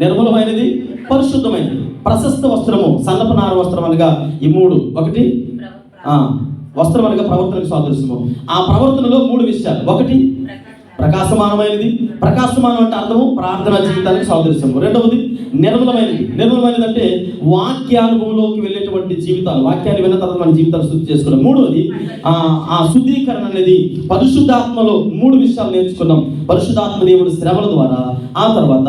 నిర్మలమైనది, పరిశుద్ధమైనది. ప్రశస్త వస్త్రము, సన్నపనార వస్త్రం అనగా ఈ 3. ఒకటి వస్త్రం అనగా ప్రవర్తనకు సాదృశ్యము. ఆ ప్రవర్తనలో 3 విషయాలు. ఒకటి ప్రకాశమానమైనది, ప్రకాశమానం అంటే అర్థము ప్రార్థనా జీవితానికి సాదృశ్యము. రెండవది నిర్మలమైనది అంటే వాక్యానుభవంలోకి వెళ్ళేటువంటి జీవితాలు, వాక్యాన్ని విన్న తర్వాత మన జీవితాలు శుద్ధి చేసుకోవడం. మూడవది ఆ శుద్ధీకరణ అనేది పరిశుద్ధాత్మలో 3 విషయాలు నేర్చుకున్నాం. పరిశుద్ధాత్మ దేవుడు శ్రమల ద్వారా, ఆ తర్వాత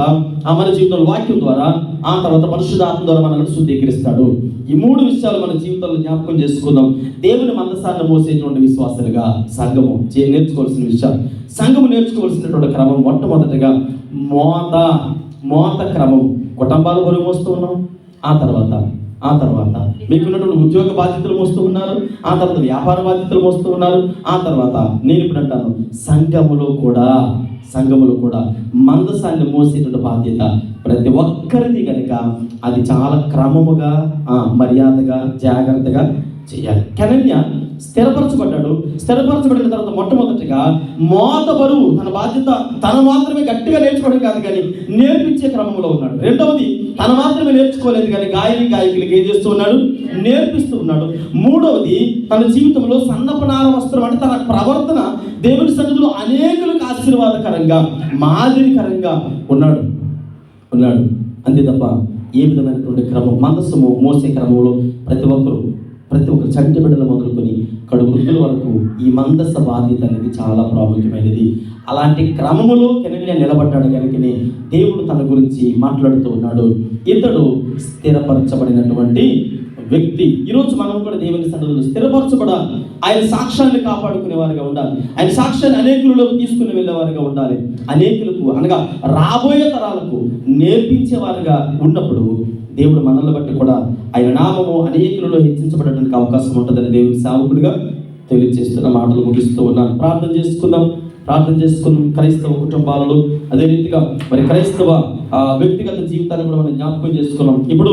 మన జీవితంలో వాక్యం ద్వారా, ఆ తర్వాత పరిశుద్ధాత్మ ద్వారా మనల్ని శుద్ధీకరిస్తాడు. ఈ 3 విషయాలు మన జీవితంలో జ్ఞాపకం చేసుకుందాం. దేవుని మందసాన్ని మోసేటువంటి విశ్వాసులుగా సంఘము నేర్చుకోవాల్సిన విషయాలు. సంఘము నేర్చుకోవాల్సినటువంటి క్రమం మొట్టమొదటిగా మోత క్రమం. కుటుంబాలు బరువు మోస్తూ ఉన్నాం, ఆ తర్వాత మీకున్నటువంటి ఉద్యోగ బాధ్యతలు మోస్తూ ఉన్నారు, ఆ తర్వాత వ్యాపార బాధ్యతలు మోస్తూ ఉన్నారు, ఆ తర్వాత నేను ఇప్పుడు అంటాను సంఘములో కూడా మందసాన్ని మోసేటువంటి బాధ్యత ప్రతి ఒక్కరిది కనుక అది చాలా క్రమముగా, మర్యాదగా, జాగ్రత్తగా చేయాలి. కనన్య స్థిరపరచబడిన తర్వాత మొట్టమొదటిగా మోత బరువు, తన బాధ్యత తను మాత్రమే గట్టిగా నేర్చుకోవడం కాదు కానీ నేర్పించే క్రమంలో ఉన్నాడు. రెండవది తను మాత్రమే నేర్చుకోలేదు కానీ గాయకులకి ఏం చేస్తూ ఉన్నాడు, నేర్పిస్తూ ఉన్నాడు. మూడవది తన జీవితంలో సన్నపనార వస్త్రం అంటే తన ప్రవర్తన దేవుని సన్నిధిలో అనేకులకు ఆశీర్వాదకరంగా, మాదిరికరంగా ఉన్నాడు. అంతే తప్ప ఏ విధమైనటువంటి క్రమం, మనస్సు మోసే క్రమంలో ప్రతి ఒక్కరు చంటి బిడ్డలు మొదలుకొని కడు వృద్ధుల వరకు ఈ మందస బాధ్యత అనేది చాలా ప్రాముఖ్యమైనది. అలాంటి క్రమములో కెనన్య నిలబడ్డాడు కనుకనే దేవుడు తన గురించి మాట్లాడుతూ ఉన్నాడు. ఇతడు స్థిరపరచబడినటువంటి వ్యక్తి. ఈరోజు మనం కూడా దేవుని సన్నిధిలో స్థిరపరచబడాలి. ఆయన సాక్ష్యాన్ని కాపాడుకునే వారిగా ఉండాలి. ఆయన సాక్ష్యాన్ని అనేకులలోకి తీసుకుని వెళ్ళేవారిగా ఉండాలి. అనేకులకు అనగా రాబోయే తరాలకు నేర్పించేవారిగా ఉన్నప్పుడు దేవుడు మనల్ని బట్టి కూడా ఆయన నామము అనేకులలో హెచ్చించబడడానికి అవకాశం ఉంటుందని దేవుని సేవకుడిగా తెలియజేస్తున్న మాటలు ముగిస్తూ ఉన్నాను. ప్రార్థన చేసుకుందాం. క్రైస్తవ కుటుంబాలలో అదే రీతిగా మరి క్రైస్తవ వ్యక్తిగత జీవితాన్ని కూడా మనం జ్ఞాపకం చేసుకున్నాం. ఇప్పుడు